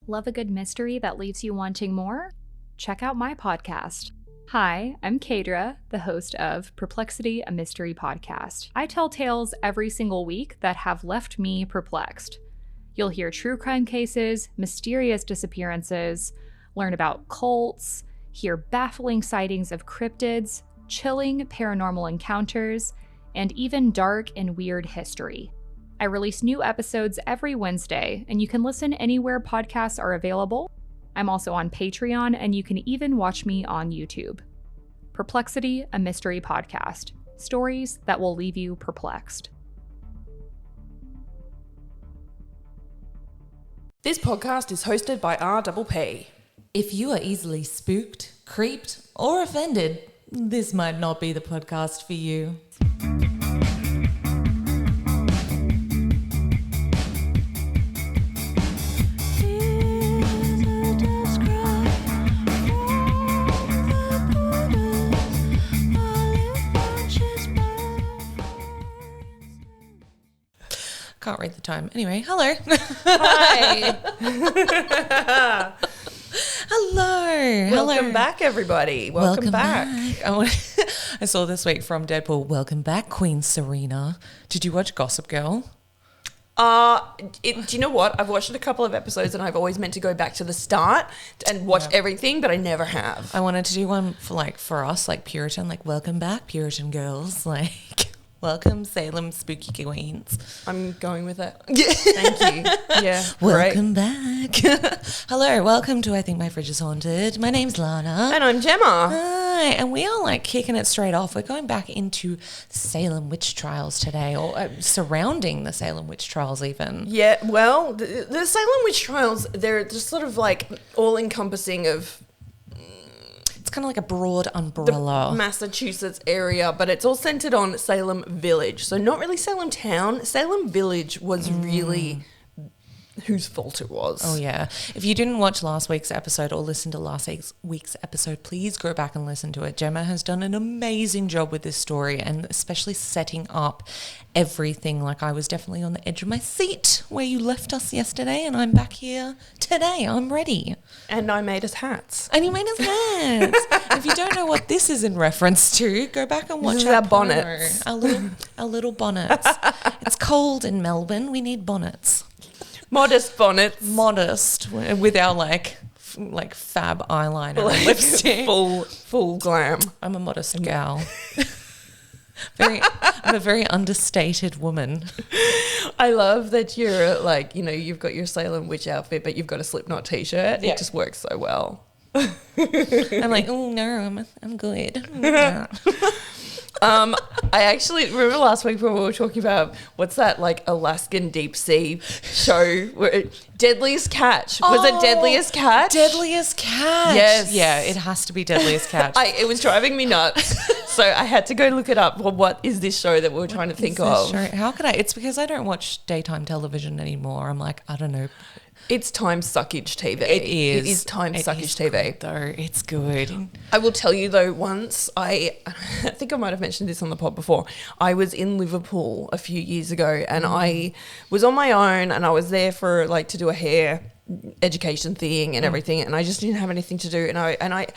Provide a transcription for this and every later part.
Love a good mystery that leaves you wanting more? Check out my podcast. Hi, I'm Kadra, the host of Perplexity, a Mystery Podcast. I tell tales every single week that have left me perplexed. You'll hear true crime cases, mysterious disappearances, learn about cults, hear baffling sightings of cryptids, chilling paranormal encounters, and even dark and weird history. I release new episodes every Wednesday, and you can listen anywhere podcasts are available. I'm also on Patreon, and you can even watch me on YouTube. Perplexity, a Mystery Podcast. Stories that will leave you perplexed. This podcast is hosted by RPP. If you are easily spooked, creeped, or offended, this might not be the podcast for you. Can't read the time. Anyway, hello. Hi. Hello. Welcome back, everybody. Welcome back. I saw this week from Deadpool, welcome back, Queen Serena. Did you watch Gossip Girl? Do you know what? I've watched a couple of episodes and I've always meant to go back to the start and watch everything, but I never have. I wanted to do one for us, like Puritan, like welcome back, Puritan girls, like welcome Salem spooky queens. I'm going with it. Yeah. Thank you. Yeah. Welcome back. Hello, welcome to I Think My Fridge is Haunted. My name's Lana. And I'm Gemma. Hi, and we are like kicking it straight off. We're going back into Salem witch trials today, or surrounding the Salem witch trials even. Yeah, well, the Salem witch trials, they're just sort of like all-encompassing of it's kind of like a broad umbrella. The Massachusetts area, but it's all centered on Salem Village. So not really Salem Town. Salem Village was really whose fault it was. Oh, yeah. If you didn't watch last week's episode or listen to last week's episode, please go back and listen to it. Gemma has done an amazing job with this story and especially setting up everything. Like, I was definitely on the edge of my seat where you left us yesterday, and I'm back here today. I'm ready. And I made us hats. And you made us hats. If you don't know what this is in reference to, go back and watch our bonnets. Our little bonnets. It's cold in Melbourne. We need bonnets. Modest bonnets. Modest with our like fab eyeliner and lipstick. Full glam. I'm a modest gal. I'm a very understated woman. I love that you're like, you know, you've got your Salem witch outfit, but you've got a Slipknot t-shirt. Yeah. It just works so well. I'm like, oh no, I'm good. I actually remember last week when we were talking about what's that like Alaskan deep sea show where Deadliest Catch. Was it Deadliest Catch? Deadliest Catch. Yes. Yeah, it has to be Deadliest Catch. It was driving me nuts. So I had to go look it up. Well, what is this show that we were trying to think of? How could I? It's because I don't watch daytime television anymore. I'm like, I don't know. It's time suckage TV. It is. It is time suckage TV. Good, though. It's good. I will tell you though, once I think I might have mentioned this on the pod before. I was in Liverpool a few years ago, and I was on my own, and I was there for like to do a hair education thing and everything, and I just didn't have anything to do, and I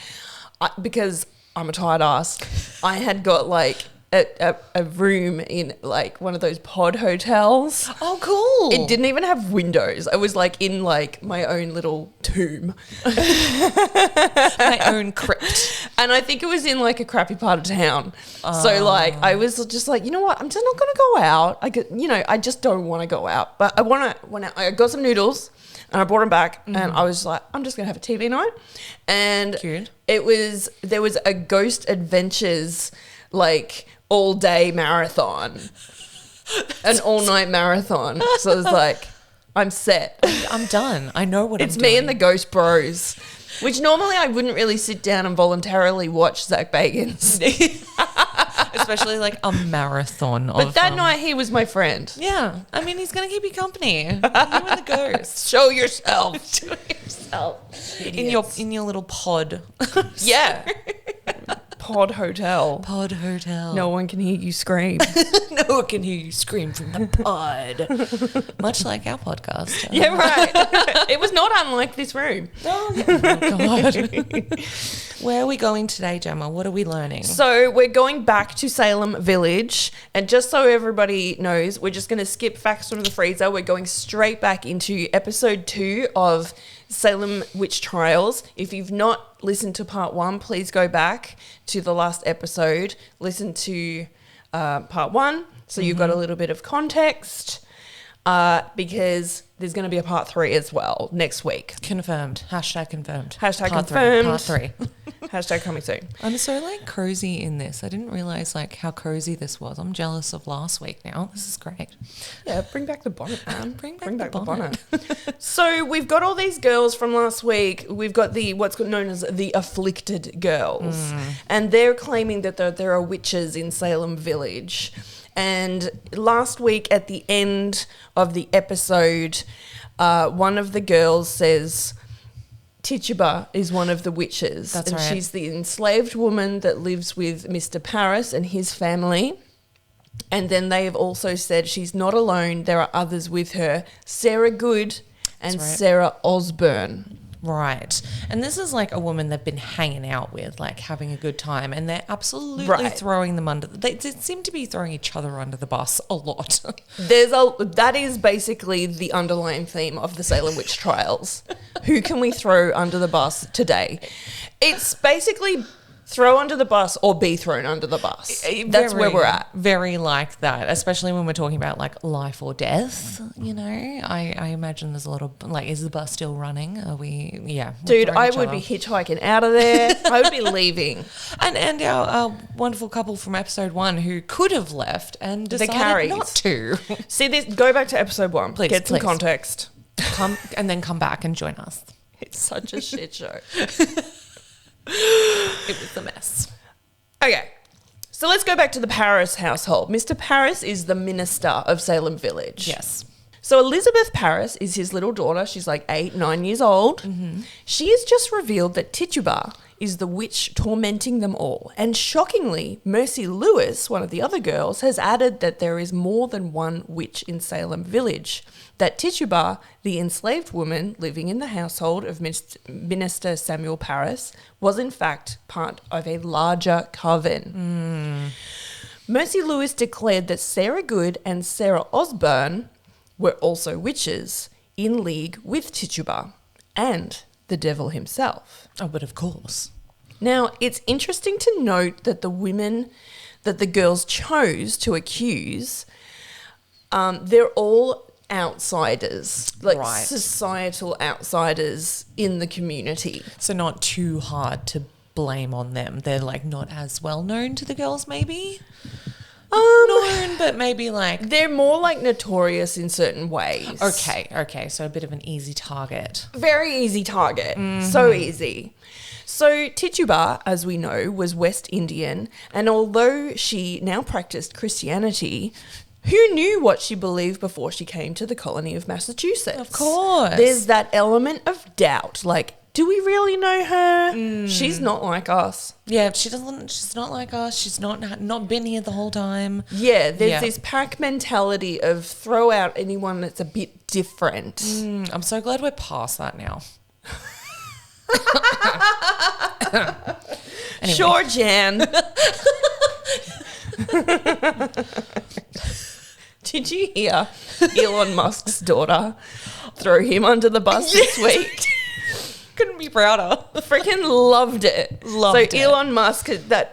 because I'm a tired ass, I had got like a room in like one of those pod hotels. Oh, cool. It didn't even have windows. I was like in like my own little tomb. My own crypt. And I think it was in like a crappy part of town. So like I was just like, you know what? I'm just not going to go out. I just don't want to go out. But I got some noodles and I brought them back and I was like, I'm just going to have a TV night. And Cute. there was a Ghost Adventures like all day marathon, an all night marathon. So I was like, I'm set. I'm done. I know what it's I'm me doing. and the Ghost Bros, which normally I wouldn't really sit down and voluntarily watch Zach Bagans. Especially like a marathon. But that night he was my friend. Yeah. I mean, he's going to keep you company. You and the ghost. Show yourself. Do it yourself. In your little pod. Yeah. Pod Hotel. Pod Hotel. No one can hear you scream. No one can hear you scream from the pod. Much like our podcast. Yeah, right. It was not unlike this room. Oh, God. Where are we going today, Gemma? What are we learning? So we're going back to Salem Village. And just so everybody knows, we're just going to skip Facts from the Freezer. We're going straight back into episode 2 of Salem Witch Trials. If you've not listened to part 1, please go back to the last episode. Listen to part 1 so you've got a little bit of context because there's going to be a part 3 as well next week. Confirmed. Hashtag confirmed. Hashtag part confirmed. Part 3. Hashtag coming soon. I'm so like cozy in this. I didn't realize like how cozy this was. I'm jealous of last week now. This is great. Yeah, bring back the bonnet, man. Bring back the bonnet. So we've got all these girls from last week. We've got the what's known as the afflicted girls, and they're claiming that there are witches in Salem Village. And last week at the end of the episode, one of the girls says Tituba is one of the witches. That's and right. She's the enslaved woman that lives with Mr. Paris and his family. And then they have also said she's not alone. There are others with her, Sarah Good and That's right. Sarah Osborne. Right. And this is like a woman they've been hanging out with, like having a good time, and they're absolutely Right. throwing them under. They seem to be throwing each other under the bus a lot. That is basically the underlying theme of the Salem Witch Trials. Who can we throw under the bus today? It's basically throw under the bus or be thrown under the bus. That's where we're at. Very like that, especially when we're talking about like life or death. You know, I imagine there's a lot of like, is the bus still running? Are we? Yeah, we're Dude, throwing I each would other. be hitchhiking out of there. I would be leaving. And our wonderful couple from episode 1 who could have left and decided Carries. not to. See this? Go back to episode 1. Please, Get some please. context. Come and then come back and join us. It's such a shit show. It was a mess. Okay, so let's go back to the Paris household. Mr. Paris is the minister of Salem Village. Yes. So Elizabeth Paris is his little daughter. She's like 8, 9 years old. Mm-hmm. She has just revealed that Tituba is the witch tormenting them all. And shockingly, Mercy Lewis, one of the other girls, has added that there is more than one witch in Salem Village. That Tituba, the enslaved woman living in the household of Minister Samuel Paris, was in fact part of a larger coven. Mercy Lewis declared that Sarah Good and Sarah Osborne were also witches in league with Tituba and the devil himself. Oh, but of course. Now, it's interesting to note that the women that the girls chose to accuse, they're all outsiders, like Right. societal outsiders in the community. So not too hard to blame on them. They're like not as well known to the girls, maybe. Known, but maybe like They're more like notorious in certain ways. okay. So a bit of an easy target. Very easy target. So easy. So Tituba, as we know, was West Indian, and although she now practiced Christianity, who knew what she believed before she came to the colony of Massachusetts? Of course. There's that element of doubt, like, do we really know her? She's not like us. Yeah, she's not like us. She's not been here the whole time. Yeah, there's Yeah. this pack mentality of throw out anyone that's a bit different. I'm so glad we're past that now. Anyway. Sure, Jan. Did you hear Elon Musk's daughter throw him under the bus this week? Couldn't be prouder. Freaking loved it. Loved it. Elon Musk, I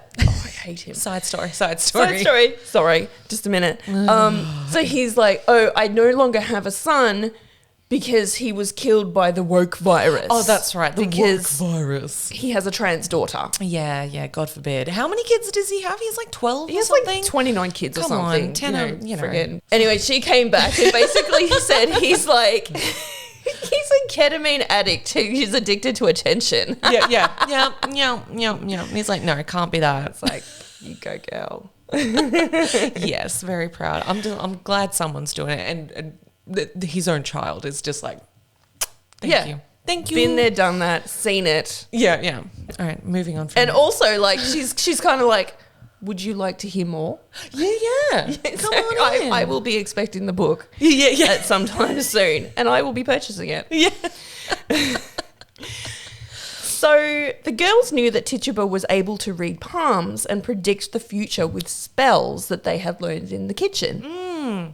hate him. Side story. Side story. Sorry, just a minute. So he's like, oh, I no longer have a son because he was killed by the woke virus. Oh, that's right. The Because woke virus. he has a trans daughter. Yeah. God forbid. How many kids does he have? He's like 12 He or has something. like 29 kids Come or on, something. 10 friggin'. Anyway, she came back and basically said he's like, he's a ketamine addict who's addicted to attention. Yeah. He's like, no, it can't be that. It's like, you go, girl. Yes, very proud. I'm glad someound doing it, and his own child is just like, thank you. Thank you. Been there, done that, seen it. Yeah, yeah. All right, moving on from And that. also, like, she's kind of like, would you like to hear more? Yeah. Come So on in. I will be expecting the book Yeah. at some time soon, and I will be purchasing it. Yeah. So the girls knew that Tituba was able to read palms and predict the future with spells that they had learned in the kitchen.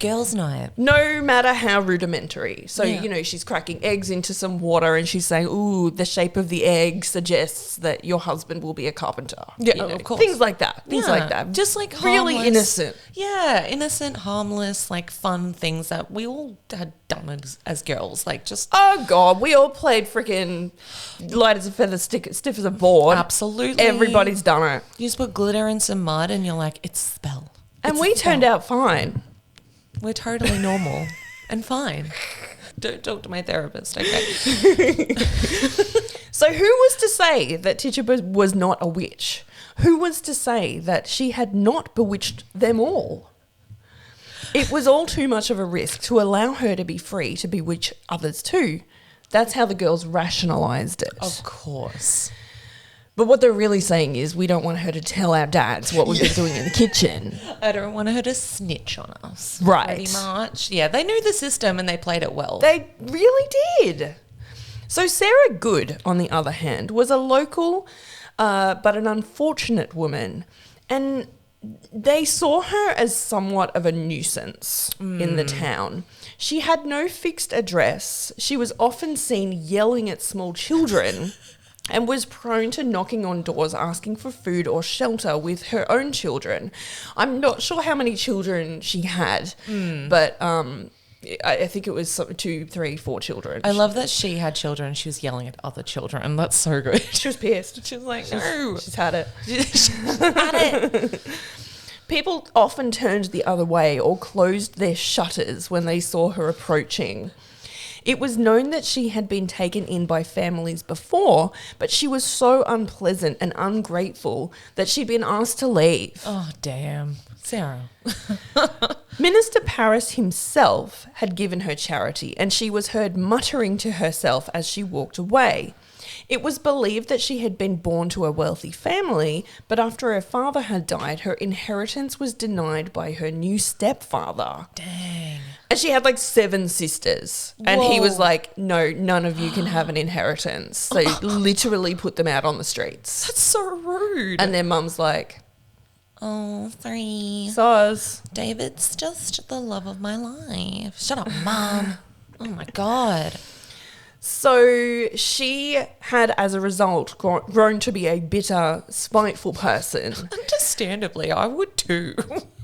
Girls' night. No matter how rudimentary. So, Yeah. you know, she's cracking eggs into some water and she's saying, ooh, the shape of the egg suggests that your husband will be a carpenter. Yeah, You know, of course. Things like that. Things Yeah, like that. just like really harmless. innocent. Yeah, innocent, harmless, like fun things that we all had done as girls. Like just Oh, God. We all played freaking light as a feather, stiff as a board. absolutely. Everybody's done it. You just put glitter in some mud and you're like, it's a spell. And It's we a spell. turned out fine. We're totally normal and fine. Don't talk to my therapist, okay? So who was to say that Tituba was not a witch? Who was to say that she had not bewitched them all? It was all too much of a risk to allow her to be free to bewitch others too. That's how the girls rationalised it. Of course. But what they're really saying is we don't want her to tell our dads what we've been doing in the kitchen. I don't want her to snitch on us. Right. Pretty much. Yeah, they knew the system and they played it well. They really did. So Sarah Good, on the other hand, was a local but an unfortunate woman. And they saw her as somewhat of a nuisance in the town. She had no fixed address. She was often seen yelling at small children and was prone to knocking on doors asking for food or shelter with her own children. I'm not sure how many children she had, but I think it was 2, 3, 4 children. I love that she had children and she was yelling at other children. That's so good. She was pissed. She was like, no. She's had it. She's had it. People often turned the other way or closed their shutters when they saw her approaching. It was known that she had been taken in by families before, but she was so unpleasant and ungrateful that she'd been asked to leave. Oh, damn. Sarah. Minister Paris himself had given her charity, and she was heard muttering to herself as she walked away. It was believed that she had been born to a wealthy family, but after her father had died, her inheritance was denied by her new stepfather. Dang. And she had like 7 sisters. And he was Whoa. like, no, none of you can have an inheritance. So literally put them out on the streets. That's so rude. And their mum's like, oh, sorry. Soz. David's just the love of my life. Shut up, Mum. Oh, my God. So she had, as a result, grown to be a bitter, spiteful person. Understandably, I would too.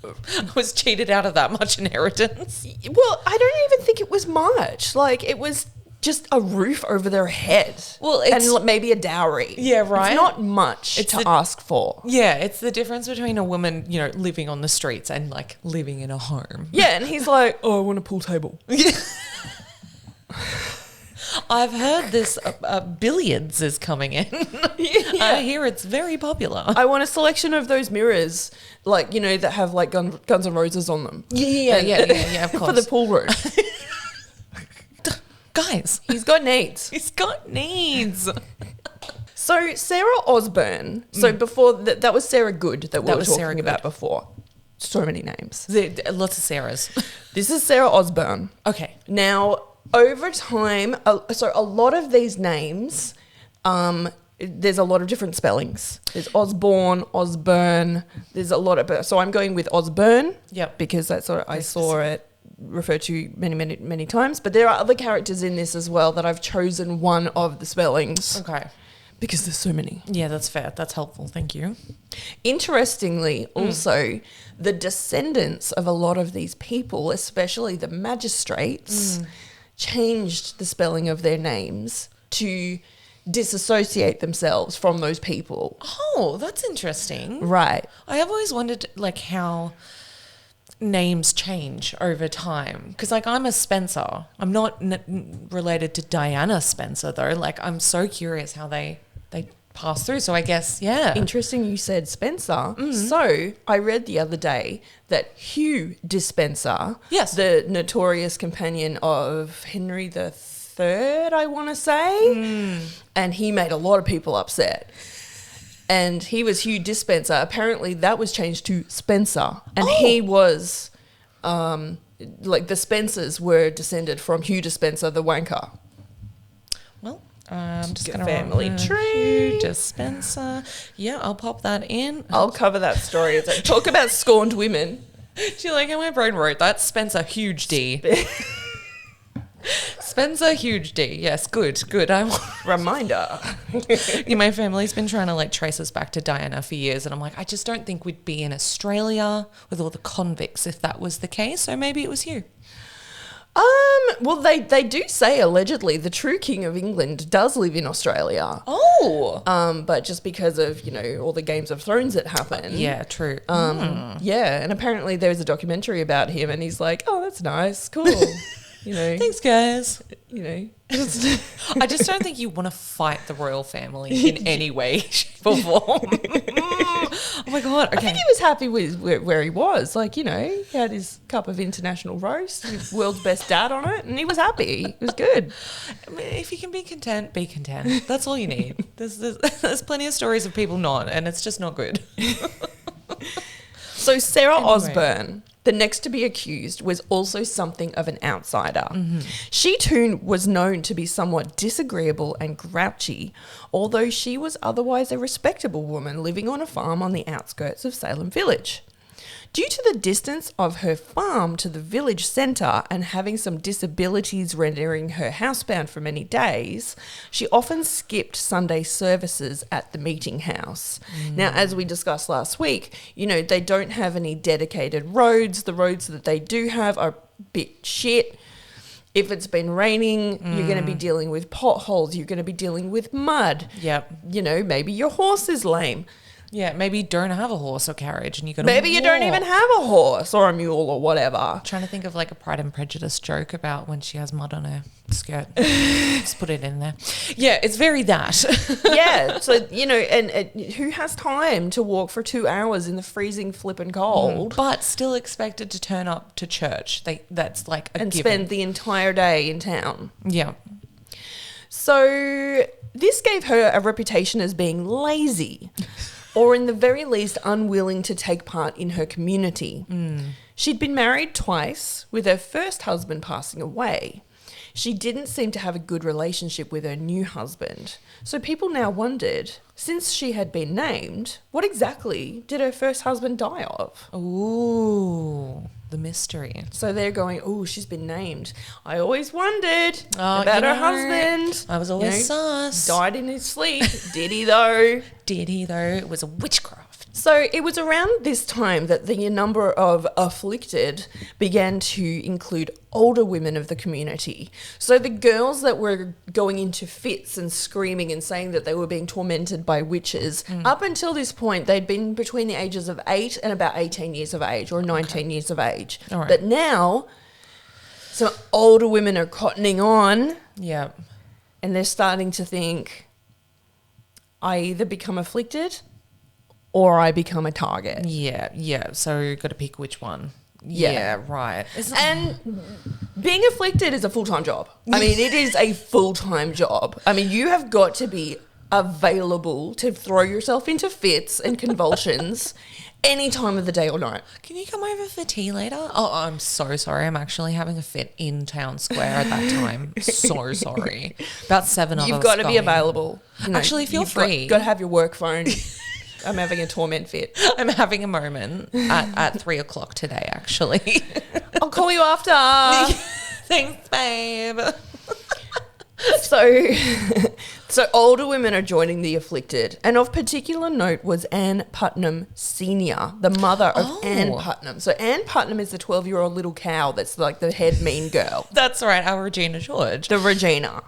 I was cheated out of that much inheritance. Well, I don't even think it was much. Like, it was just a roof over their head. Well, it's- and maybe a dowry. Yeah, right. It's not much It's to the- ask for. Yeah, it's the difference between a woman, you know, living on the streets and like living in a home. Yeah, and he's like, oh, I want a pool table. I've heard this billiards is coming in. I hear it's very popular. I want a selection of those mirrors, like, you know, that have like Guns N' Roses on them. Yeah, of course. For the pool room. Guys, He's got needs. he's got needs. So Sarah Osborne, so before that was Sarah Good that we That were was talking Sarah about Good. before. So many names. Lots of Sarahs. This is Sarah Osborne. Okay. Now, over time, so a lot of these names, there's a lot of different spellings. There's Osborne, Osburn. There's a lot of, so I'm going with Osburn. Yep. Because that's what I saw it referred to many times. But there are other characters in this as well that I've chosen one of the spellings Okay. because there's so many. Yeah, that's fair. That's helpful. Thank you. Interestingly, also, the descendants of a lot of these people, especially the magistrates, changed the spelling of their names to disassociate themselves from those people. Oh, that's interesting. Right. I have always wondered, like, how names change over time. Because, like, I'm a Spencer. I'm not related to Diana Spencer, though. Like, I'm so curious how they pass through. So I guess, yeah. Interesting you said Spencer. So I read the other day that Hugh Dispenser, Yes. the notorious companion of Henry III, 3rd, I want to say. And he made a lot of people upset. And he was Hugh Dispenser. Apparently that was changed to Spencer. And he was, like the Spencers were descended from Hugh Dispenser, the wanker. Well, I'm just Get going to family tree. Hugh Dispenser. Yeah, I'll pop that in. I'll cover that story. It's like, talk about scorned women. Do you like how my brain wrote that? Spencer, huge D. Spencer, huge D. Yes, good. Reminder. Yeah, my family's been trying to like trace us back to Diana for years, and I'm like, I just don't think we'd be in Australia with all the convicts if that was the case. So maybe it was you. Well, they do say allegedly the true King of England does live in Australia. Oh. But just because of, all the Games of Thrones that happen. Yeah, true. Yeah, and apparently there's a documentary about him and he's like, oh, that's nice, cool. Thanks, guys. I I just don't think you want to fight the royal family in any way, shape, or form. Oh my God. Okay. I think he was happy with where he was. Like, he had his cup of international roast, his world's best dad on it, and he was happy. It was good. I mean, if you can be content, be content. That's all you need. There's plenty of stories of people not, and it's just not good. So Sarah Osborne, the next to be accused, was also something of an outsider. She too was known to be somewhat disagreeable and grouchy, although she was otherwise a respectable woman living on a farm on the outskirts of Salem Village. Due to the distance of her farm to the village centre and having some disabilities rendering her housebound for many days, she often skipped Sunday services at the meeting house. Now, as we discussed last week, they don't have any dedicated roads. The roads that they do have are a bit shit. If it's been raining, you're going to be dealing with potholes. You're going to be dealing with mud. Yep. Maybe your horse is lame. Yeah, maybe you don't have a horse or carriage and you got to Maybe you don't even have a horse or a mule or whatever. Trying to think of like a Pride and Prejudice joke about when she has mud on her skirt. Just put it in there. Yeah, it's very that. Yeah, so, and who has time to walk for 2 hours in the freezing flippin' cold? But still expected to turn up to church. That's like a And given. spend the entire day in town. Yeah. So this gave her a reputation as being lazy. Or in the very least unwilling to take part in her community. She'd been married twice, with her first husband passing away. She didn't seem to have a good relationship with her new husband. So people now wondered, since she had been named, what exactly did her first husband die of? Ooh, the mystery. So they're going, oh, she's been named. I always wondered about her husband. I was always sus. Died in his sleep. Did he though? Did he though? It was a witchcraft. So it was around this time that the number of afflicted began to include older women of the community. So the girls that were going into fits and screaming and saying that they were being tormented by witches, up until this point, they'd been between the ages of 8 and about 18 years of age or 19 years of age. All right. But now, some older women are cottoning on. Yeah. And they're starting to think, I either become afflicted or I become a target. Yeah. So you've got to pick which one. Yeah. Yeah, right. And being afflicted is a full-time job. I mean, it is a full-time job. I mean, you have got to be available to throw yourself into fits and convulsions any time of the day or night. Can you come over for tea later? Oh, I'm so sorry. I'm actually having a fit in Town Square at that time. So sorry. About 7 of us. You've got to be going. available. Actually, if you're you've free. got to have your work phone. I'm having a torment fit. I'm having a moment at 3 o'clock today, actually. I'll call you after. Thanks, babe. So older women are joining the afflicted, and of particular note was Anne Putnam Senior, the mother of Anne Putnam. So Anne Putnam is the 12-year-old little cow that's like the head mean girl. That's right, our Regina George. The Regina.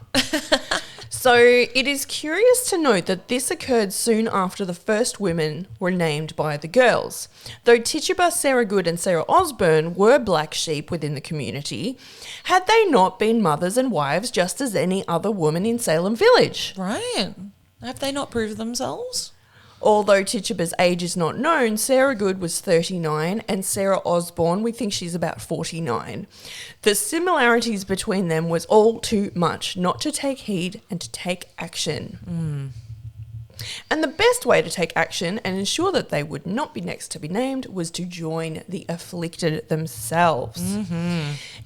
So it is curious to note that this occurred soon after the first women were named by the girls. Though Tituba, Sarah Good and Sarah Osborne were black sheep within the community, had they not been mothers and wives just as any other woman in Salem Village? Right. Have they not proved themselves? Although Tituba's age is not known, Sarah Good was 39 and Sarah Osborne, we think she's about 49. The similarities between them was all too much not to take heed and to take action. And the best way to take action and ensure that they would not be next to be named was to join the afflicted themselves.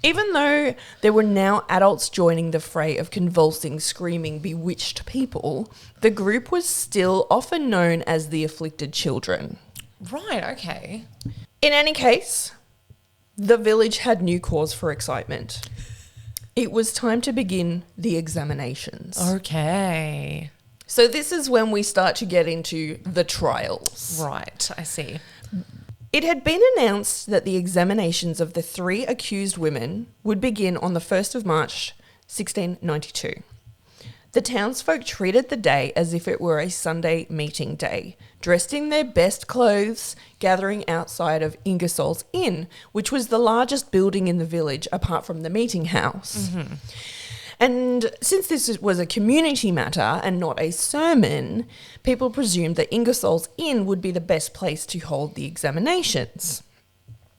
Even though there were now adults joining the fray of convulsing, screaming, bewitched people, the group was still often known as the afflicted children. Right, okay. In any case, the village had new cause for excitement. It was time to begin the examinations. Okay. So this is when we start to get into the trials. Right, I see. It had been announced that the examinations of the 3 accused women would begin on the 1st of March, 1692. The townsfolk treated the day as if it were a Sunday meeting day, dressed in their best clothes, gathering outside of Ingersoll's Inn, which was the largest building in the village apart from the meeting house. And since this was a community matter and not a sermon, people presumed that Ingersoll's Inn would be the best place to hold the examinations.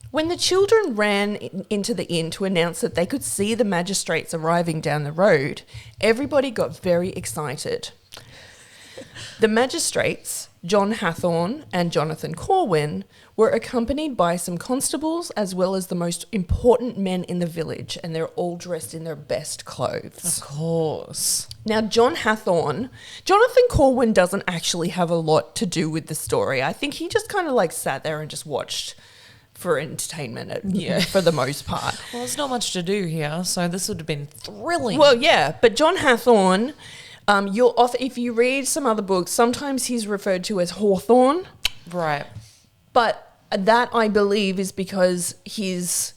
When the children ran into the inn to announce that they could see the magistrates arriving down the road, everybody got very excited. The magistrates, John Hathorne and Jonathan Corwin, were accompanied by some constables as well as the most important men in the village, and they're all dressed in their best clothes. Of course. Now, Jonathan Corwin doesn't actually have a lot to do with the story. I think he just kind of like sat there and just watched for entertainment, for the most part. Well, there's not much to do here, so this would have been thrilling. Well, yeah, but John Hathorne, if you read some other books, sometimes he's referred to as Hawthorne. Right. But that, I believe, is because his,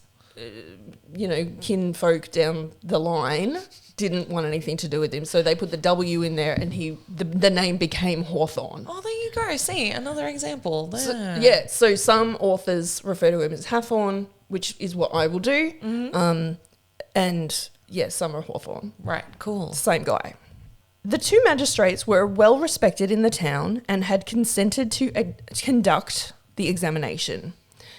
kinfolk down the line didn't want anything to do with him. So they put the W in there and the name became Hawthorne. Oh, there you go. See, another example there. So some authors refer to him as Hathorne, which is what I will do. Some are Hawthorne. Right, cool. Same guy. The 2 magistrates were well respected in the town and had consented to conduct the examination.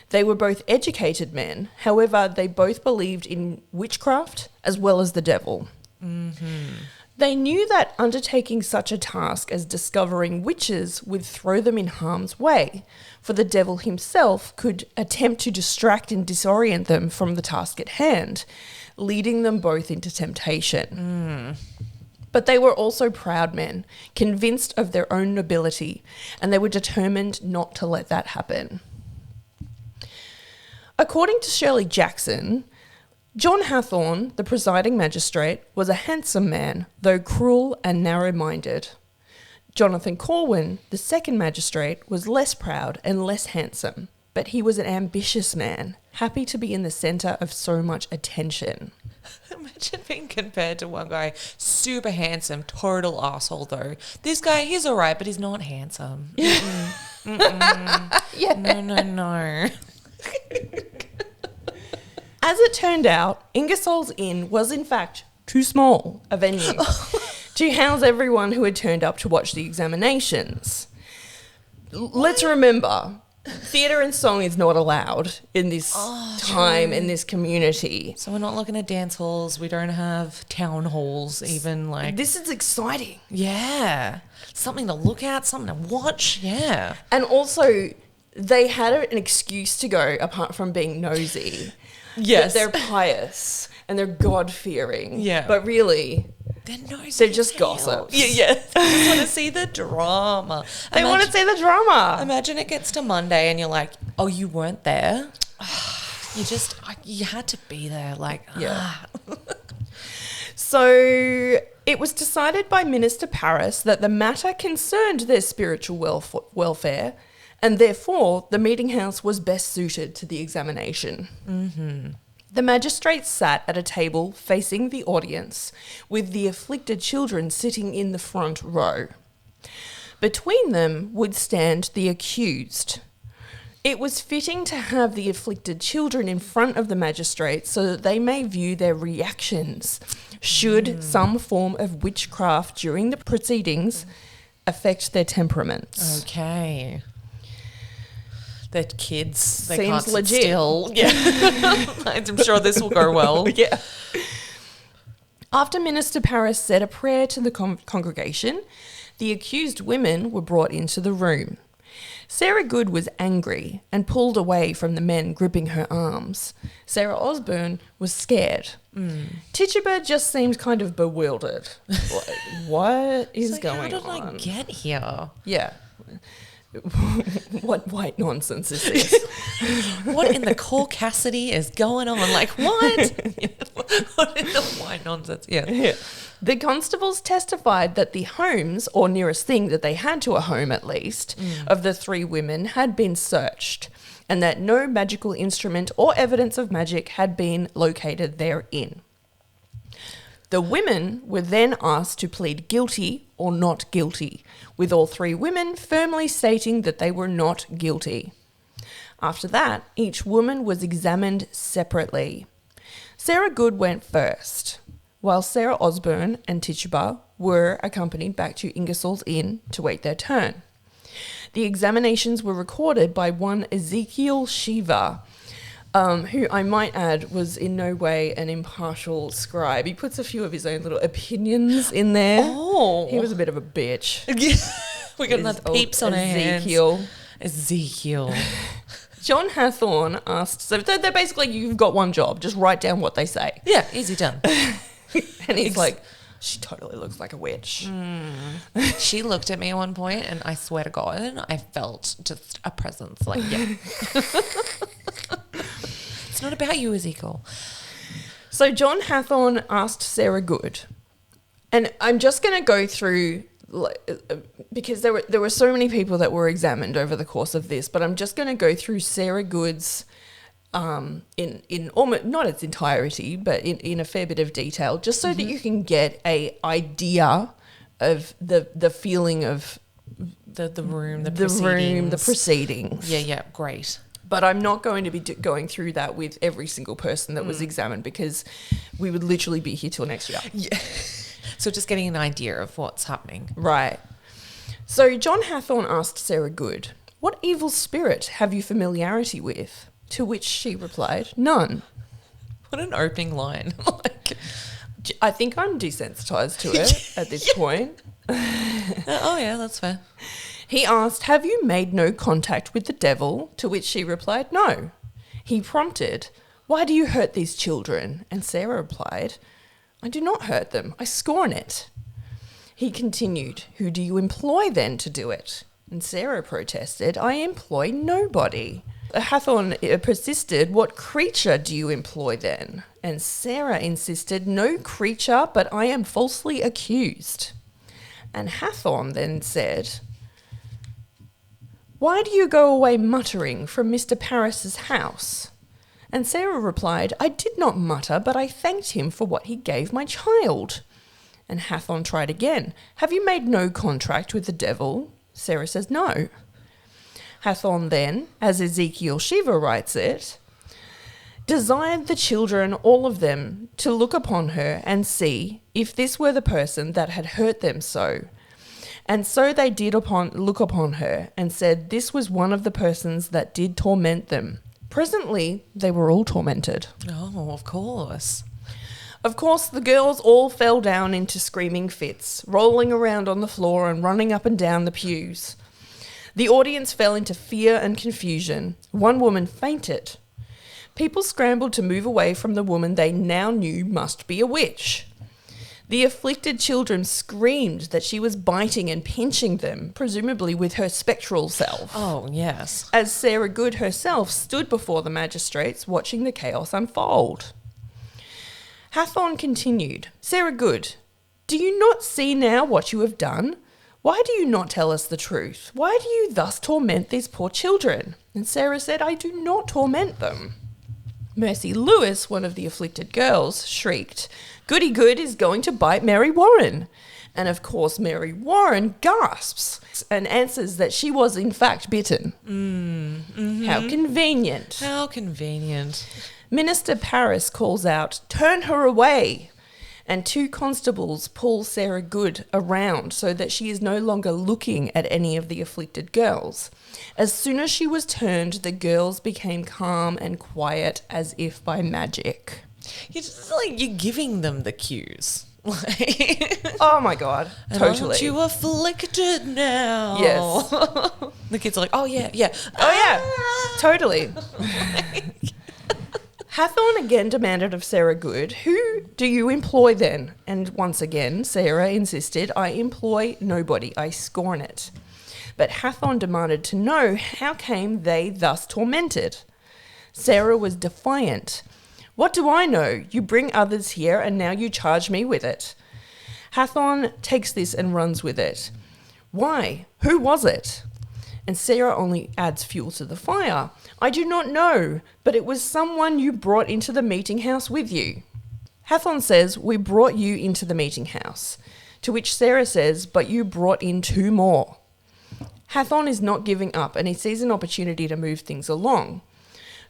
They were both educated men, however, they both believed in witchcraft as well as the devil. They knew that undertaking such a task as discovering witches would throw them in harm's way, for the devil himself could attempt to distract and disorient them from the task at hand, leading them both into temptation. But they were also proud men, convinced of their own nobility, and they were determined not to let that happen. According to Shirley Jackson, John Hathorne, the presiding magistrate, was a handsome man, though cruel and narrow-minded. Jonathan Corwin, the second magistrate, was less proud and less handsome, but he was an ambitious man, happy to be in the centre of so much attention. Imagine being compared to one guy, super handsome, total asshole though. This guy, he's all right, but he's not handsome. Yeah. No. As it turned out, Ingersoll's Inn was in fact too small a venue to house everyone who had turned up to watch the examinations. Let's remember, theatre and song is not allowed in this time, in this community. So we're not looking at dance halls. We don't have town halls even like... This is exciting. Yeah. Something to look at, something to watch. Yeah. And also, they had an excuse to go apart from being nosy. Yes. That they're pious and they're God-fearing. Yeah. But really, they're nosy. they're just as hell. gossips. Yeah. They just want to see the drama. They want to see the drama. Imagine it gets to Monday and you're like, oh, you weren't there? You had to be there. Like, Yeah. So it was decided by Minister Paris that the matter concerned their spiritual welfare, and therefore the meeting house was best suited to the examination. The magistrates sat at a table facing the audience, with the afflicted children sitting in the front row. Between them would stand the accused. It was fitting to have the afflicted children in front of the magistrates so that they may view their reactions should some form of witchcraft during the proceedings affect their temperaments. Okay. They're kids. They Seems can't sit legit. still. Yeah. I'm sure this will go well. Yeah. After Minister Parris said a prayer to the congregation, the accused women were brought into the room. Sarah Good was angry and pulled away from the men gripping her arms. Sarah Osborne was scared. Tituba just seemed kind of bewildered. Like, what is Like, going how did on? I get here? Yeah. What white nonsense is this? What in the Caucasity is going on? Like, what? What in the white nonsense? Yeah. Yeah. The constables testified that the homes, or nearest thing that they had to a home at least, of the three women had been searched, and that no magical instrument or evidence of magic had been located therein. The women were then asked to plead guilty or not guilty, with all three women firmly stating that they were not guilty. After that, each woman was examined separately. Sarah Good went first, while Sarah Osborne and Tituba were accompanied back to Ingersoll's Inn to wait their turn. The examinations were recorded by one Ezekiel Shiva, who I might add was in no way an impartial scribe. He puts a few of his own little opinions in there. Oh. He was a bit of a bitch. We got another peeps on our hands. Ezekiel. John Hathorne asked, so they're basically, you've got one job, just write down what they say. Yeah, easy done. And he's like, she totally looks like a witch. She looked at me at one point and I swear to God, I felt just a presence. Like, yeah. It's not about you, Ezekiel. So John Hathorne asked Sarah Good, and I'm just going to go through, because there were so many people that were examined over the course of this, but I'm just going to go through Sarah Good's in almost not its entirety, but in a fair bit of detail, just so that you can get a idea of the feeling of The room, the proceedings. Yeah, great. But I'm not going to be going through that with every single person that was examined, because we would literally be here till next year. Yeah. So just getting an idea of what's happening. Right. So John Hathorne asked Sarah Good, "What evil spirit have you familiarity with?" To which she replied, "None." What an opening line. Like, I think I'm desensitized to it at this point. oh yeah, that's fair. He asked, "Have you made no contact with the devil?" To which she replied, "No." He prompted, "Why do you hurt these children?" And Sarah replied, "I do not hurt them. I scorn it." He continued, "Who do you employ then to do it?" And Sarah protested, "I employ nobody." Hathorne persisted, "What creature do you employ then?" And Sarah insisted, "No creature, but I am falsely accused." And Hathorne then said, "Why do you go away muttering from Mr. Parris's house?" And Sarah replied, "I did not mutter, but I thanked him for what he gave my child." And Hathorne tried again, "Have you made no contract with the devil?" Sarah says, "No." Hathorne then, as Ezekiel Shiva writes it, desired the children, all of them, to look upon her and see if this were the person that had hurt them so. And so they did look upon her, and said this was one of the persons that did torment them. Presently, they were all tormented. Oh, of course. Of course, the girls all fell down into screaming fits, rolling around on the floor and running up and down the pews. The audience fell into fear and confusion. One woman fainted. People scrambled to move away from the woman they now knew must be a witch. The afflicted children screamed that she was biting and pinching them, presumably with her spectral self. Oh, yes. As Sarah Good herself stood before the magistrates watching the chaos unfold. Hathorne continued, "Sarah Good, do you not see now what you have done? Why do you not tell us the truth? Why do you thus torment these poor children?" And Sarah said, "I do not torment them." Mercy Lewis, one of the afflicted girls, shrieked, "Goody Good is going to bite Mary Warren." And of course, Mary Warren gasps and answers that she was in fact bitten. How convenient. How convenient. Minister Parris calls out, "Turn her away." and 2 constables pull Sarah Good around so that she is no longer looking at any of the afflicted girls. As soon as she was turned, the girls became calm and quiet as if by magic. You're just like, you're giving them the cues. Like, Oh my God, totally. aren't you afflicted now? Yes. The kids are like, oh yeah, yeah. Oh yeah, totally. Hathorn again demanded of Sarah Good, "Who do you employ then?" And once again, Sarah insisted, "I employ nobody, I scorn it." But Hathorn demanded to know how came they thus tormented. Sarah was defiant. "What do I know? You bring others here and now you charge me with it." Hathorn takes this and runs with it. "Why? Who was it?" And Sarah only adds fuel to the fire. "I do not know, but it was someone you brought into the meeting house with you." Hathorn says, "We brought you into the meeting house." To which Sarah says, "But you brought in 2 more." Hathorn is not giving up and he sees an opportunity to move things along.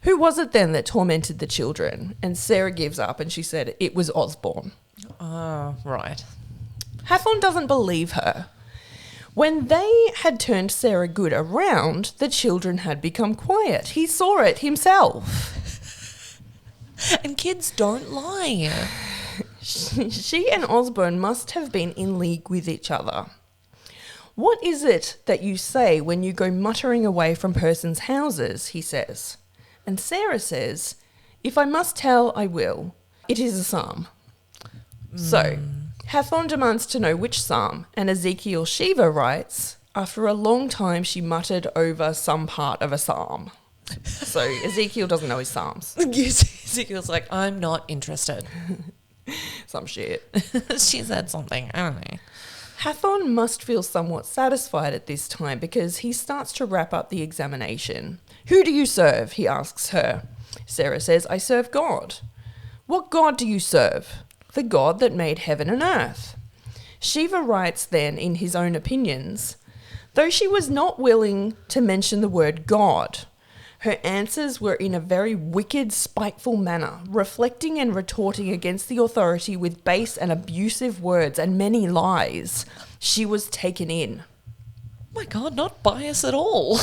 "Who was it then that tormented the children?" And Sarah gives up and she said, "It was Osborne." Oh, right. Hathorn doesn't believe her. When they had turned Sarah Good around, the children had become quiet. He saw it himself. And kids don't lie. She and Osborne must have been in league with each other. "What is it that you say when you go muttering away from persons' houses?" he says. And Sarah says, "If I must tell, I will. It is a psalm." So, Hathorn demands to know which psalm, and Ezekiel Shiva writes, "After a long time she muttered over some part of a psalm." So Ezekiel doesn't know his psalms. Ezekiel's like, I'm not interested. Some shit. She said something. I don't know. Hathorn must feel somewhat satisfied at this time because he starts to wrap up the examination. "Who do you serve?" he asks her. Sarah says, "I serve God." "What God do you serve?" "The God that made heaven and earth." Shiva writes then in his own opinions, "Though she was not willing to mention the word God, her answers were in a very wicked, spiteful manner, reflecting and retorting against the authority with base and abusive words and many lies. She was taken in." Oh my God, not biased at all.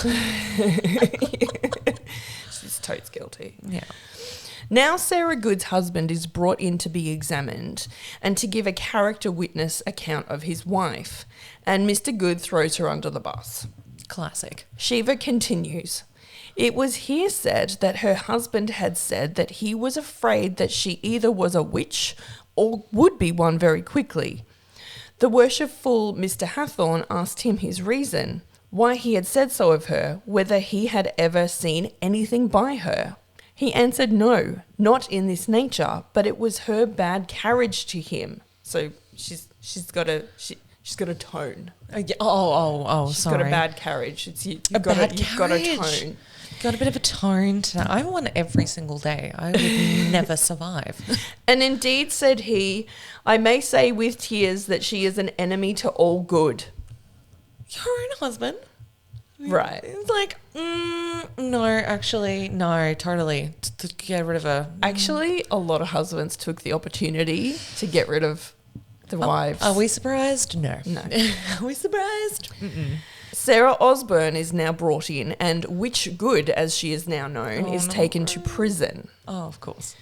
She's totes guilty. Yeah. Now Sarah Good's husband is brought in to be examined and to give a character witness account of his wife, and Mr. Good throws her under the bus. Classic. Shiva continues, "It was here said that her husband had said that he was afraid that she either was a witch or would be one very quickly. The worshipful Mr. Hathorn asked him his reason, why he had said so of her, whether he had ever seen anything by her. He answered no, not in this nature, but it was her bad carriage to him." So she's got a tone. Oh, She's sorry. got a bad carriage. You've got a tone. Got a bit of a tone today. I want every single day. I would never survive. "And indeed," said he, "I may say with tears that she is an enemy to all good." Your own husband? Right. It's like, no, actually, no, totally. To get rid of her. Actually, a lot of husbands took the opportunity to get rid of the wives. Are we surprised? No. No. Are we surprised? Sarah Osborne is now brought in, and Witch Good, as she is now known, is taken to prison. Oh, of course.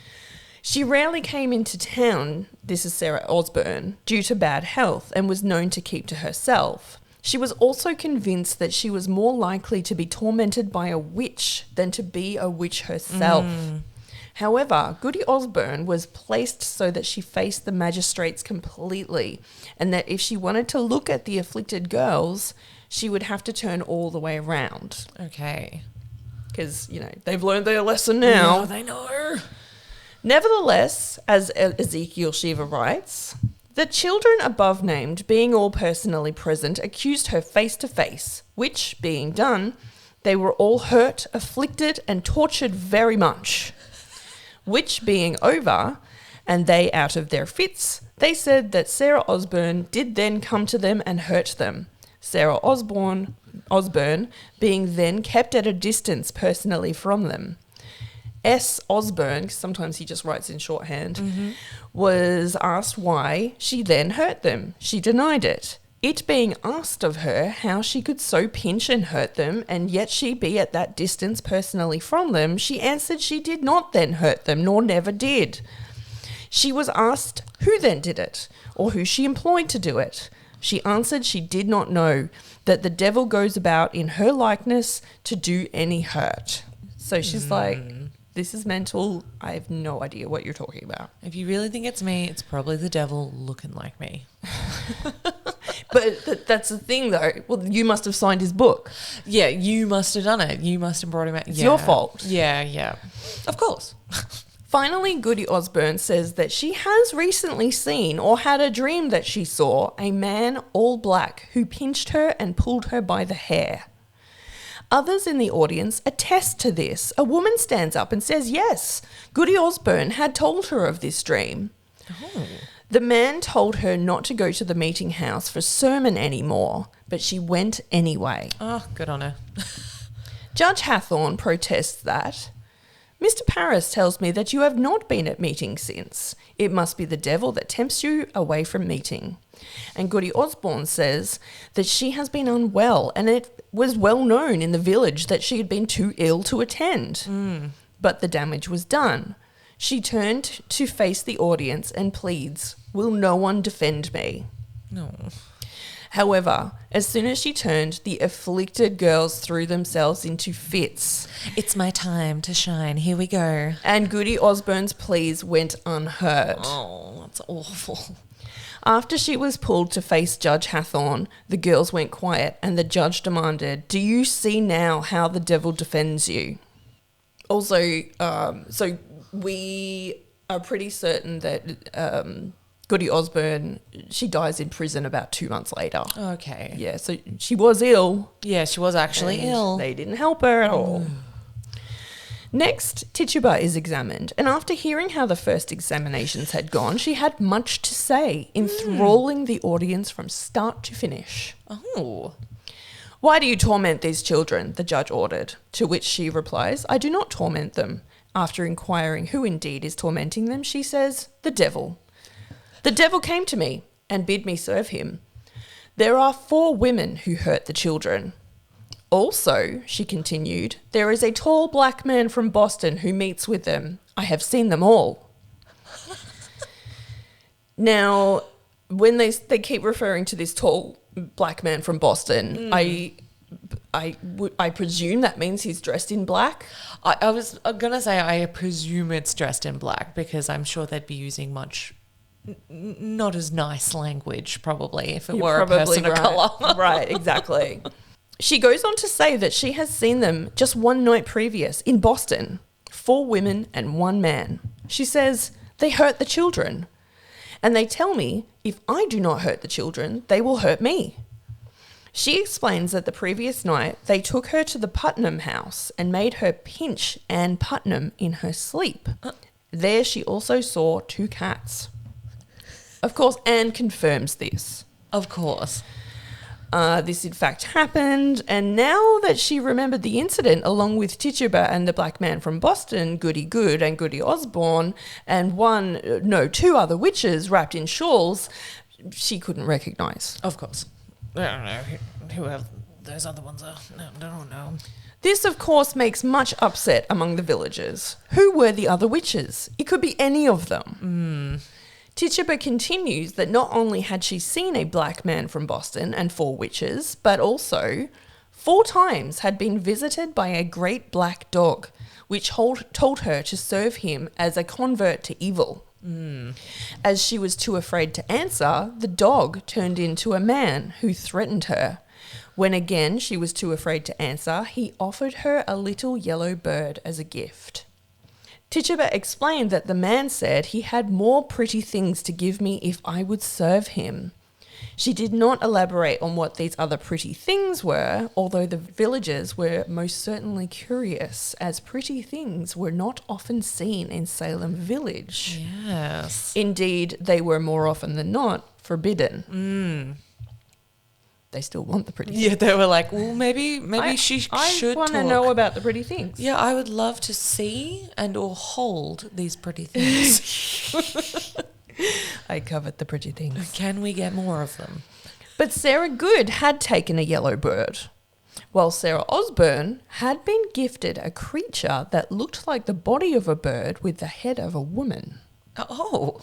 She rarely came into town, this is Sarah Osborne, due to bad health, and was known to keep to herself. She was also convinced that she was more likely to be tormented by a witch than to be a witch herself. However, Goody Osborne was placed so that she faced the magistrates completely, and that if she wanted to look at the afflicted girls, she would have to turn all the way around. Okay. Because, they've learned their lesson now. Oh, they know. Nevertheless, as Ezekiel Shiva writes, "The children above named, being all personally present, accused her face to face, which, being done, they were all hurt, afflicted, and tortured very much. Which being over, and they out of their fits, they said that Sarah Osborne did then come to them and hurt them. Sarah Osborne being then kept at a distance personally from them. S. Osborne, 'cause sometimes he just writes in shorthand, was asked why she then hurt them. She denied it. It being asked of her how she could so pinch and hurt them and yet she be at that distance personally from them, she answered she did not then hurt them, nor never did. She was asked who then did it, or who she employed to do it. She answered she did not know, that the devil goes about in her likeness to do any hurt. So she's like, this is mental. I have no idea what you're talking about. If you really think it's me, it's probably the devil looking like me. But that's the thing, though. Well, you must have signed his book. Yeah, you must have done it. You must have brought him out. It's your fault. Yeah. Of course. Finally, Goody Osborne says that she has recently seen or had a dream that she saw a man all black who pinched her and pulled her by the hair. Others in the audience attest to this. A woman stands up and says yes, Goody Osborne had told her of this dream. Oh. The man told her not to go to the meeting house for sermon anymore, but she went anyway. Oh, good on her. Judge Hathorn protests that, Mr. Paris tells me that you have not been at meeting since. It must be the devil that tempts you away from meeting. And Goody Osborne says that she has been unwell and it was well known in the village that she had been too ill to attend. But the damage was done. She turned to face the audience and pleads, will no one defend me? No. However, as soon as she turned, the afflicted girls threw themselves into fits. It's my time to shine. Here we go. And Goody Osborne's pleas went unheard. Oh, that's awful. After she was pulled to face Judge Hathorn, the girls went quiet and the judge demanded, do you see now how the devil defends you? Also, so we are pretty certain that Goody Osborne, she dies in prison about 2 months later. Okay. Yeah, so she was ill. Yeah, she was actually and ill. They didn't help her at all. Next, Tituba is examined, and after hearing how the first examinations had gone, she had much to say, enthralling the audience from start to finish. Oh. Why do you torment these children? The judge ordered, to which she replies, I do not torment them. After inquiring who indeed is tormenting them, she says, the devil. The devil came to me and bid me serve him. There are 4 women who hurt the children. Also, she continued, there is a tall black man from Boston who meets with them. I have seen them all. Now, when they keep referring to this tall black man from Boston, I presume that means he's dressed in black. I was going to say I presume it's dressed in black because I'm sure they'd be using much not as nice language probably if it were a person of colour. Right, exactly. She goes on to say that she has seen them just one night previous in Boston, 4 women and 1 man. She says, they hurt the children. And they tell me, if I do not hurt the children, they will hurt me. She explains that the previous night they took her to the Putnam house and made her pinch Anne Putnam in her sleep. There she also saw 2 cats. Of course, Anne confirms this. Of course. This in fact happened, and now that she remembered the incident along with Tituba and the black man from Boston, Goody Good and Goody Osborne, and 2 other witches wrapped in shawls, she couldn't recognise. Of course. I don't know who those other ones are. No, I don't know. This, of course, makes much upset among the villagers. Who were the other witches? It could be any of them. Tituba continues that not only had she seen a black man from Boston and 4 witches, but also 4 times had been visited by a great black dog, which told her to serve him as a convert to evil. As she was too afraid to answer, the dog turned into a man who threatened her. When again she was too afraid to answer, he offered her a little yellow bird as a gift. Tituba explained that the man said he had more pretty things to give me if I would serve him. She did not elaborate on what these other pretty things were, although the villagers were most certainly curious, as pretty things were not often seen in Salem village. Yes. Indeed, they were more often than not forbidden. they still want the pretty things. Yeah, they were like, well, maybe she should I want to talk. know about the pretty things. Yeah, I would love to see and or hold these pretty things. I covet the pretty things. Can we get more of them? But Sarah Good had taken a yellow bird, while Sarah Osborne had been gifted a creature that looked like the body of a bird with the head of a woman. Oh,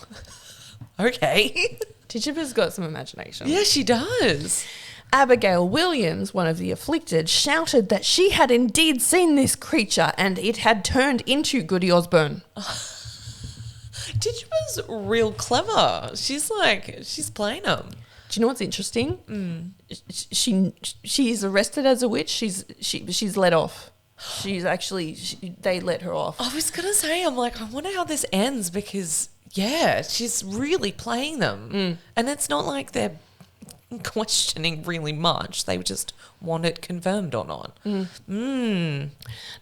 okay. Tituba's got some imagination. Yeah, she does. Abigail Williams, one of the afflicted, shouted that she had indeed seen this creature and it had turned into Goody Osborne. Tituba's real clever. She's playing them. Do you know what's interesting? She is arrested as a witch. She's let off. They let her off. I was gonna say, I'm like, I wonder how this ends because she's really playing them, and it's not like they're questioning really much. They just want it confirmed or not.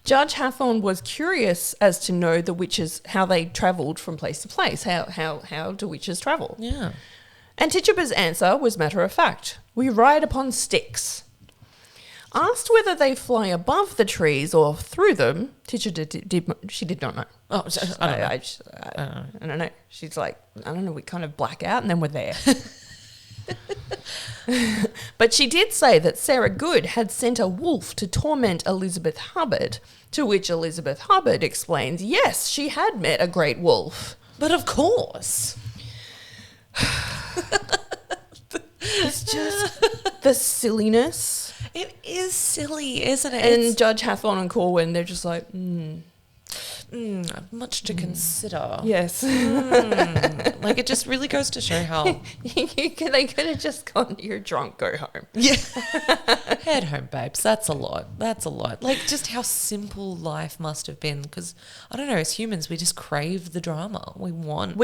Judge Hathorne was curious as to know the witches, how they travelled from place to place. How do witches travel? Yeah. And Tituba's answer was matter of fact. We ride upon sticks. Asked whether they fly above the trees or through them, Tituba did not know. Oh, I don't know. She's like, I don't know, we kind of black out and then we're there. But she did say that Sarah Good had sent a wolf to torment Elizabeth Hubbard, to which Elizabeth Hubbard explains, yes, she had met a great wolf. But of course. It's just the silliness. It is silly, isn't it? And Judge Hathorne and Corwin, they're just like, much to consider. yes. Like, it just really goes to show how... They could have just gone, you're drunk, go home. Yeah. Head home, babes. That's a lot. Like, just how simple life must have been. Because, I don't know, as humans, we just crave the drama. We want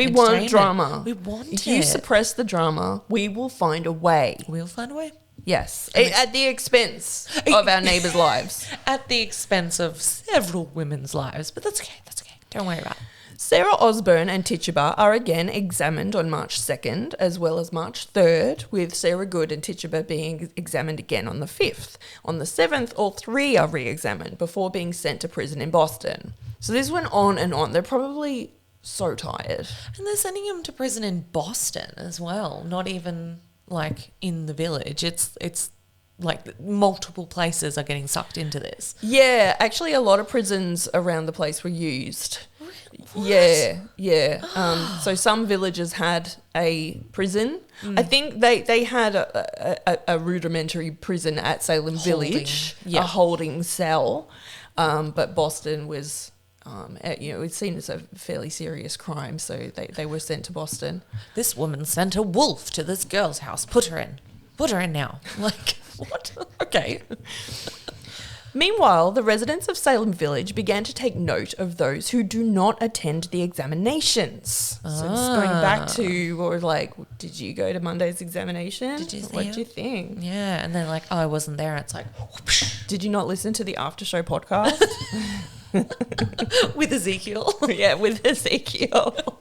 drama. We want If it. you suppress the drama, we will find a way. We'll find a way. Yes. At the expense of our neighbours' lives. At the expense of several women's lives. But that's okay. Don't worry about it. Sarah Osborne and Tituba are again examined on March 2nd as well as March 3rd, with Sarah Good and Tituba being examined again on the 5th. On the 7th, all three are re-examined before being sent to prison in Boston. So this went on and on. They're probably so tired. And they're sending him to prison in Boston as well, not even like in the village. It's like multiple places are getting sucked into this. Yeah, actually a lot of prisons around the place were used. What? Yeah. So some villages had a prison. I think they had a rudimentary prison at Salem Village, a holding cell. But Boston was, it's seen as a fairly serious crime, so they were sent to Boston. This woman sent a wolf to this girl's house. Put her in now. Like, what? Okay. Meanwhile, the residents of Salem Village began to take note of those who do not attend the examinations. So it's going back to, or like, did you go to Monday's examination? Did you see What it? do you think? Yeah, and they're like, oh, I wasn't there. It's like, whoosh. Did you not listen to the After Show podcast? With Ezekiel. Yeah, with Ezekiel.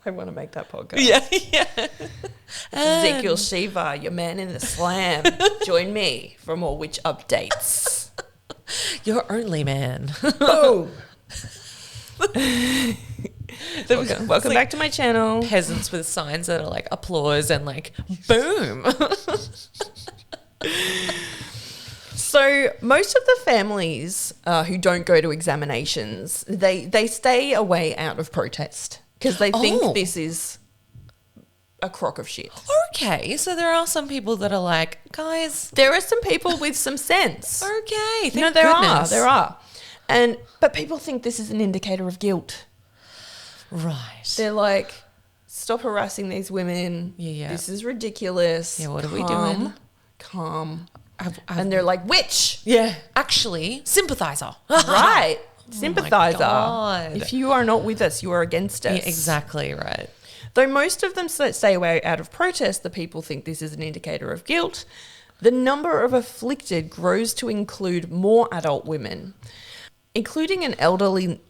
I want to make that podcast. Yeah. Ezekiel Shiva, your man in the slam. Join me for more witch updates. Your only man. Boom. Welcome back to my channel. Peasants with signs that are like applause and like boom. So most of the families who don't go to examinations, they stay away out of protest because they think this is a crock of shit. Okay, so there are some people that are like, guys. There are some people with some sense. Okay, There are. But people think this is an indicator of guilt. Right. They're like, stop harassing these women. Yeah. This is ridiculous. Yeah, what are we doing? Calm. And they're like, witch. Yeah. Actually, sympathizer. Right. Sympathizer. God. If you are not with us, you are against us. Yeah, exactly right. Though most of them stay away out of protest, the people think this is an indicator of guilt. The number of afflicted grows to include more adult women. including an elderly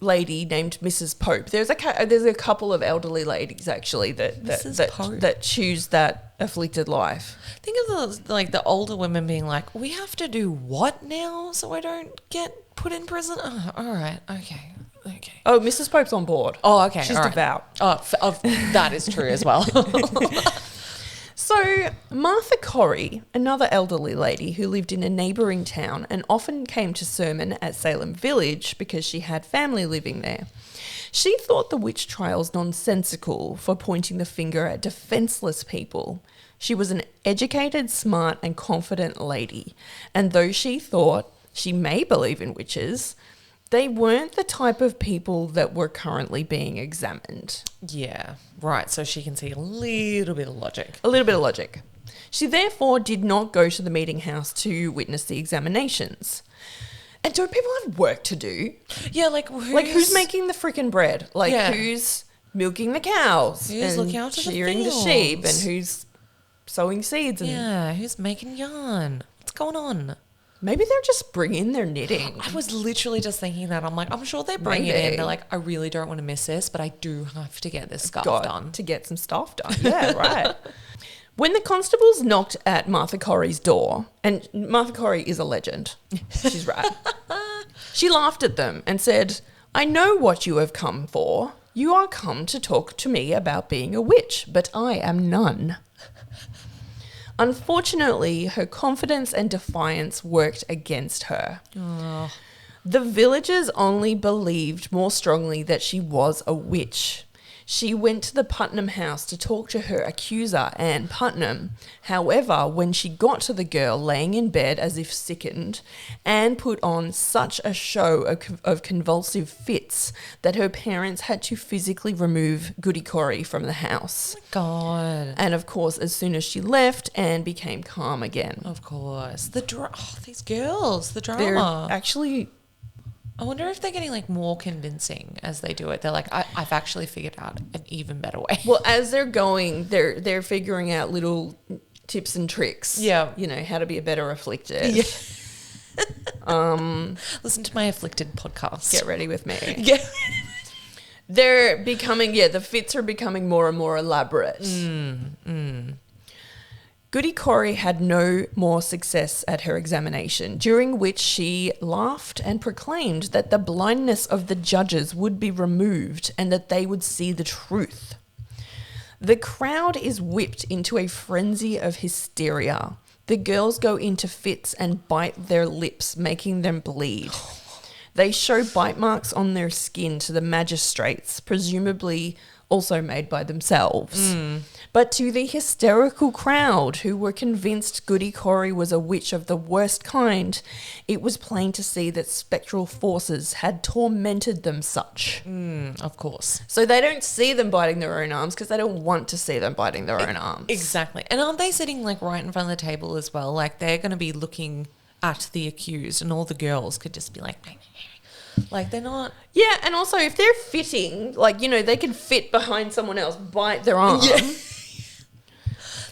lady named Mrs. Pope. There's a couple of elderly ladies actually that choose that afflicted life. Think of the older women being like, we have to do what now so I don't get put in prison? Oh, all right, okay. Oh, Mrs. Pope's on board. Oh, okay. She's all right. devout. Oh, that is true as well. So Martha Corrie, another elderly lady who lived in a neighbouring town and often came to sermon at Salem Village because she had family living there. She thought the witch trials nonsensical for pointing the finger at defenceless people. She was an educated, smart and confident lady, and though she thought she may believe in witches, they weren't the type of people that were currently being examined. Yeah, right. So she can see a little bit of logic. A little bit of logic. She therefore did not go to the meeting house to witness the examinations. And don't people have work to do? Yeah, who's making the freaking bread? Who's milking the cows? Who's and looking after shearing the the sheep? fields? And who's sowing seeds? And who's making yarn? What's going on? maybe they're just bringing their knitting. I was literally just thinking that. I'm like, I'm sure they're bringing it in. They're like, I really don't want to miss this, but I do have to get this scarf done. To get some stuff done. Yeah, right. When the constables knocked at Martha Corrie's door, and Martha Corrie is a legend. She's right. She laughed at them and said, I know what you have come for. You are come to talk to me about being a witch, but I am none. Unfortunately, her confidence and defiance worked against her. Oh. The villagers only believed more strongly that she was a witch. She went to the Putnam house to talk to her accuser, Anne Putnam. However, when she got to the girl laying in bed as if sickened, Anne put on such a show of convulsive fits that her parents had to physically remove Goody Corrie from the house. Oh my God. And of course, as soon as she left, Anne became calm again. Of course. These girls, the drama. They're actually... I wonder if they're getting like more convincing as they do it. They're like, I've actually figured out an even better way. Well, as they're going, they're figuring out little tips and tricks. Yeah. You know, how to be a better afflicted. Yeah. Listen to my afflicted podcast. Get ready with me. Yeah. They're becoming, the fits are becoming more and more elaborate. Goody Corrie had no more success at her examination, during which she laughed and proclaimed that the blindness of the judges would be removed and that they would see the truth. The crowd is whipped into a frenzy of hysteria. The girls go into fits and bite their lips, making them bleed. They show bite marks on their skin to the magistrates, presumably also made by themselves. But to the hysterical crowd who were convinced Goody Corrie was a witch of the worst kind, it was plain to see that spectral forces had tormented them such. Of course. So they don't see them biting their own arms because they don't want to see them biting their own arms. Exactly. And aren't they sitting like right in front of the table as well? Like they're going to be looking at the accused and all the girls could just be like they're not. Yeah, and also if they're fitting, they can fit behind someone else, bite their arm. Yeah.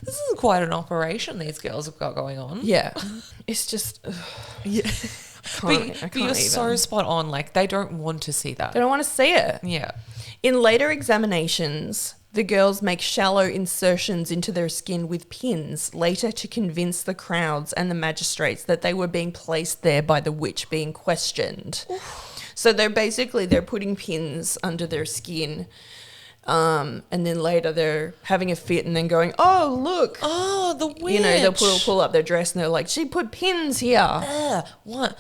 This is quite an operation these girls have got going on. Yeah. It's just... Yeah. I But can't you're even. so spot on. Like they don't want to see that. They don't want to see it. Yeah. In later examinations, the girls make shallow insertions into their skin with pins, later to convince the crowds and the magistrates that they were being placed there by the witch being questioned. So they're putting pins under their skin, and then later they're having a fit and then going, oh, look. Oh, the witch. You know, they'll pull up their dress and they're like, she put pins here. What?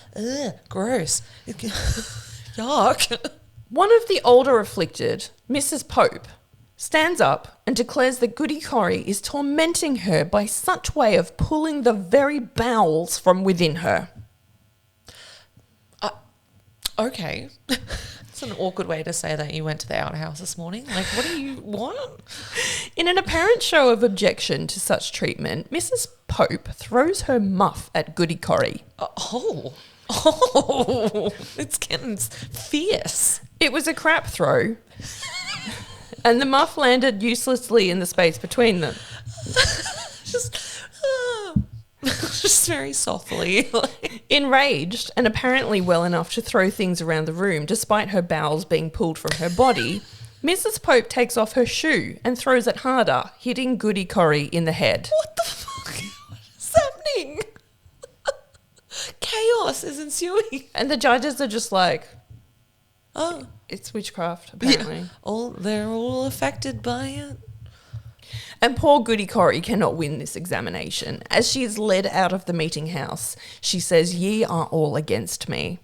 Gross. Yuck. One of the older afflicted, Mrs. Pope, stands up and declares that Goody Corrie is tormenting her by such way of pulling the very bowels from within her. Okay. It's an awkward way to say that you went to the outhouse this morning. Like, what? In an apparent show of objection to such treatment, Mrs. Pope throws her muff at Goody Corrie. Oh, it's getting fierce. It was a crap throw, and the muff landed uselessly in the space between them. Just just very softly. Enraged and apparently well enough to throw things around the room despite her bowels being pulled from her body, Mrs. Pope takes off her shoe and throws it harder, hitting Goody Corrie in the head. What the fuck? What is happening? Chaos is ensuing. And the judges are just like, Oh, it's witchcraft, apparently. they're all affected by it. And poor Goody Corrie cannot win this examination. As she is led out of the meeting house, she says, "Ye are all against me."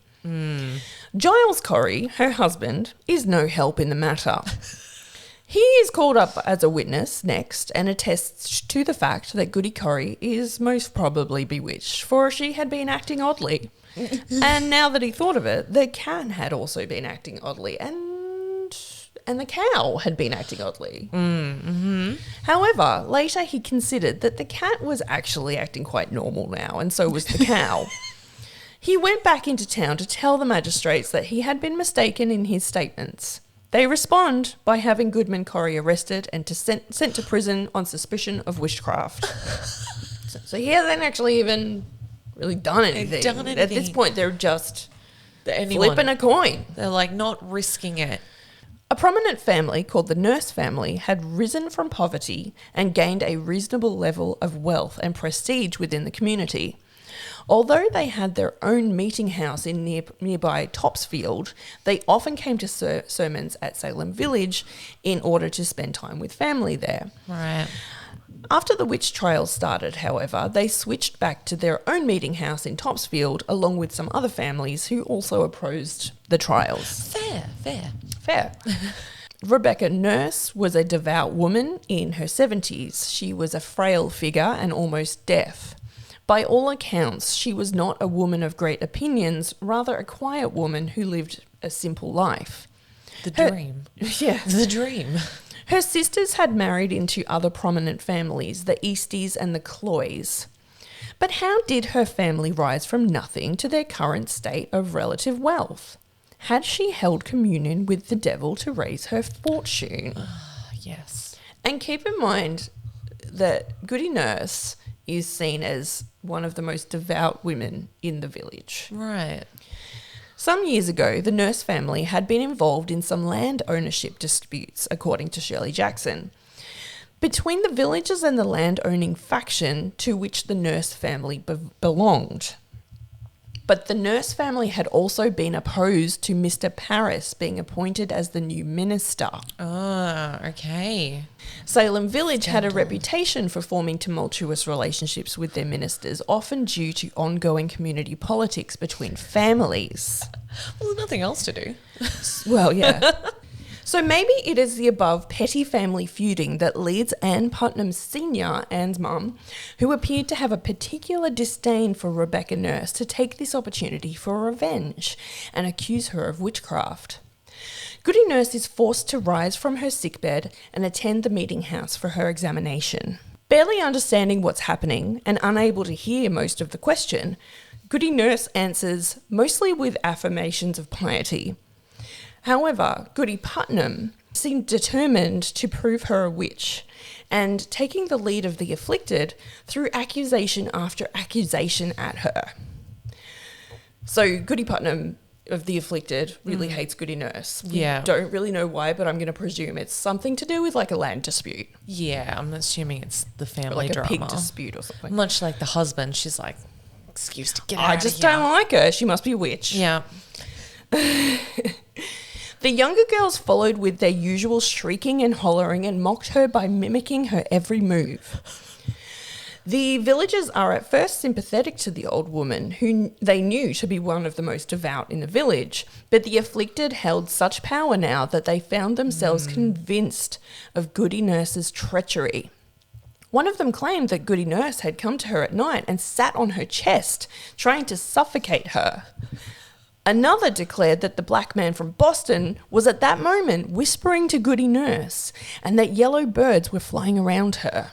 Giles Corrie, her husband, is no help in the matter. He is called up as a witness next and attests to the fact that Goody Corrie is most probably bewitched, for she had been acting oddly. And now that he thought of it, the cat had also been acting oddly, and the cow had been acting oddly. However, later he considered that the cat was actually acting quite normal now, and so was the cow. He went back into town to tell the magistrates that he had been mistaken in his statements. They respond by having Goodman Corrie arrested and sent to prison on suspicion of witchcraft. So he hasn't actually even really done anything. At this point, they're just flipping a coin. They're like not risking it. A prominent family called the Nurse family had risen from poverty and gained a reasonable level of wealth and prestige within the community. Although they had their own meeting house in nearby Topsfield, they often came to sermons at Salem Village in order to spend time with family there. Right. After the witch trials started, however, they switched back to their own meeting house in Topsfield along with some other families who also opposed the trials. Fair. Rebecca Nurse was a devout woman in her 70s. She was a frail figure and almost deaf. By all accounts, she was not a woman of great opinions, rather a quiet woman who lived a simple life. The dream. Yeah. The dream. Her sisters had married into other prominent families, the Easties and the Cloys. But how did her family rise from nothing to their current state of relative wealth? Had she held communion with the devil to raise her fortune? Yes. And keep in mind that Goody Nurse is seen as one of the most devout women in the village. Right. Some years ago, the Nurse family had been involved in some land ownership disputes, according to Shirley Jackson, between the villagers and the land-owning faction to which the Nurse family belonged. But the Nurse family had also been opposed to Mr. Paris being appointed as the new minister. Oh, okay. Salem Village had a reputation for forming tumultuous relationships with their ministers, often due to ongoing community politics between families. Well, there's nothing else to do. Well, yeah. So maybe it is the above petty family feuding that leads Anne Putnam Sr., Anne's mum, who appeared to have a particular disdain for Rebecca Nurse, to take this opportunity for revenge and accuse her of witchcraft. Goody Nurse is forced to rise from her sickbed and attend the meeting house for her examination. Barely understanding what's happening and unable to hear most of the question, Goody Nurse answers mostly with affirmations of piety. However, Goody Putnam seemed determined to prove her a witch, and taking the lead of the afflicted, threw accusation after accusation at her. So Goody Putnam of the afflicted really hates Goody Nurse. We don't really know why, but I'm going to presume it's something to do with like a land dispute. Yeah, I'm assuming it's the family Or like drama. a pig dispute or something. Much like the husband, she's like, excuse to get out I of just here. don't like her. She must be a witch. Yeah. The younger girls followed with their usual shrieking and hollering and mocked her by mimicking her every move. The villagers are at first sympathetic to the old woman, who they knew to be one of the most devout in the village, but the afflicted held such power now that they found themselves convinced of Goody Nurse's treachery. One of them claimed that Goody Nurse had come to her at night and sat on her chest, trying to suffocate her. Another declared that the black man from Boston was at that moment whispering to Goody Nurse and that yellow birds were flying around her.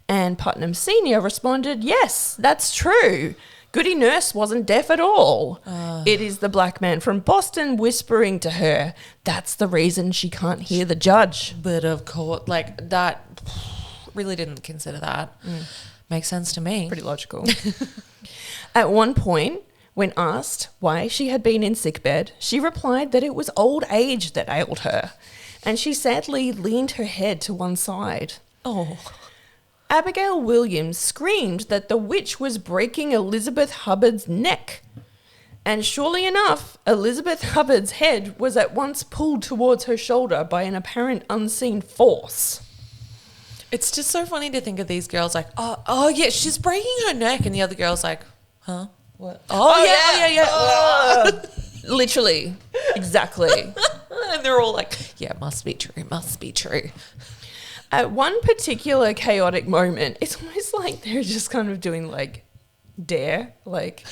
Anne Putnam Sr. responded, "Yes, that's true. Goody Nurse wasn't deaf at all. It is the black man from Boston whispering to her. That's the reason she can't hear the judge." But of course, like that, really didn't consider that. Makes sense to me. Pretty logical. At one point, when asked why she had been in sickbed, she replied that it was old age that ailed her, and she sadly leaned her head to one side. Oh. Abigail Williams screamed that the witch was breaking Elizabeth Hubbard's neck. And surely enough, Elizabeth Hubbard's head was at once pulled towards her shoulder by an apparent unseen force. It's just so funny to think of these girls like, oh yeah, she's breaking her neck. And the other girl's like, huh? What? Yeah. Literally. Exactly. And they're all like, yeah, must be true. At one particular chaotic moment, it's almost like they're just kind of doing like dare, like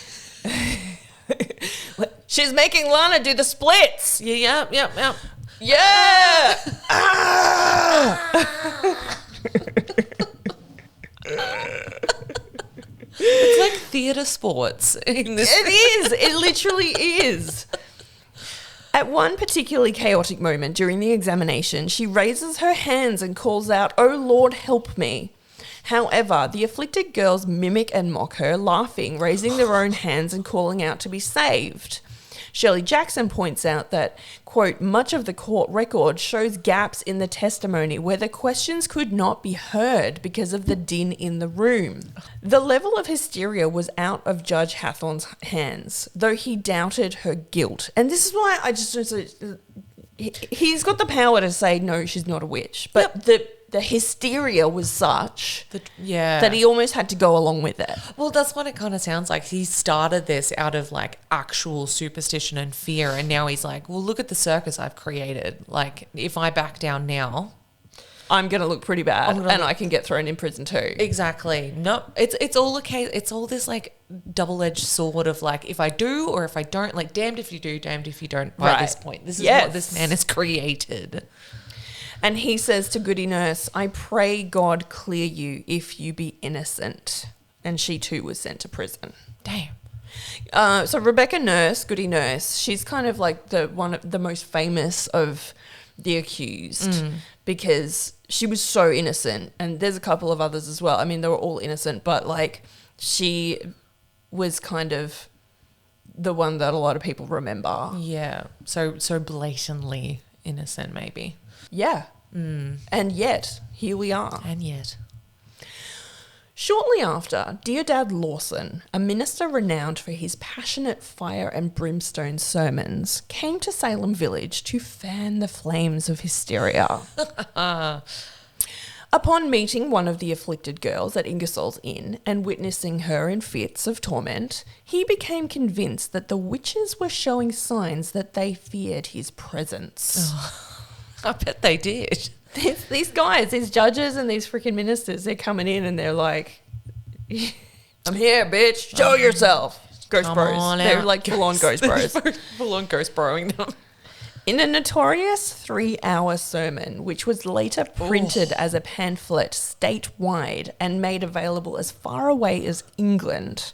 she's making Lana do the splits. Yeah. Yeah. Ah! It's like theatre sports in this. It is. It literally is. At one particularly chaotic moment during the examination, she raises her hands and calls out, "Oh Lord, help me." However, the afflicted girls mimic and mock her, laughing, raising their own hands and calling out to be saved. Shirley Jackson points out that, quote, much of the court record shows gaps in the testimony where the questions could not be heard because of the din in the room. The level of hysteria was out of Judge Hathorn's hands, though he doubted her guilt. And this is why I just... He's got the power to say, no, she's not a witch. But the hysteria was such that he almost had to go along with it. Well, that's what it kind of sounds like. He started this out of like actual superstition and fear, and now he's like, well, look at the circus I've created. Like, if I back down now, I'm going to look pretty bad and I can get thrown in prison too. Exactly. No, it's all okay. It's all this like double-edged sword of like, if I do or if I don't, like damned if you do, damned if you don't by this point. This is what this man has created. And he says to Goody Nurse, "I pray God clear you if you be innocent." And she too was sent to prison. Damn. So Rebecca Nurse, Goody Nurse, she's kind of like one of the most famous of the accused because she was so innocent. And there's a couple of others as well. I mean, they were all innocent, but like she was kind of the one that a lot of people remember. Yeah. So blatantly innocent, maybe. Yeah. And yet, here we are. And yet. Shortly after, Deodad Lawson, a minister renowned for his passionate fire and brimstone sermons, came to Salem Village to fan the flames of hysteria. Upon meeting one of the afflicted girls at Ingersoll's Inn and witnessing her in fits of torment, he became convinced that the witches were showing signs that they feared his presence. I bet they did. These guys, these judges and these freaking ministers, they're coming in and they're like, "I'm here, bitch. Show yourself." Ghost bros. They're like full-on ghost bros. Full-on ghost broing them. In a notorious 3-hour sermon, which was later printed as a pamphlet statewide and made available as far away as England,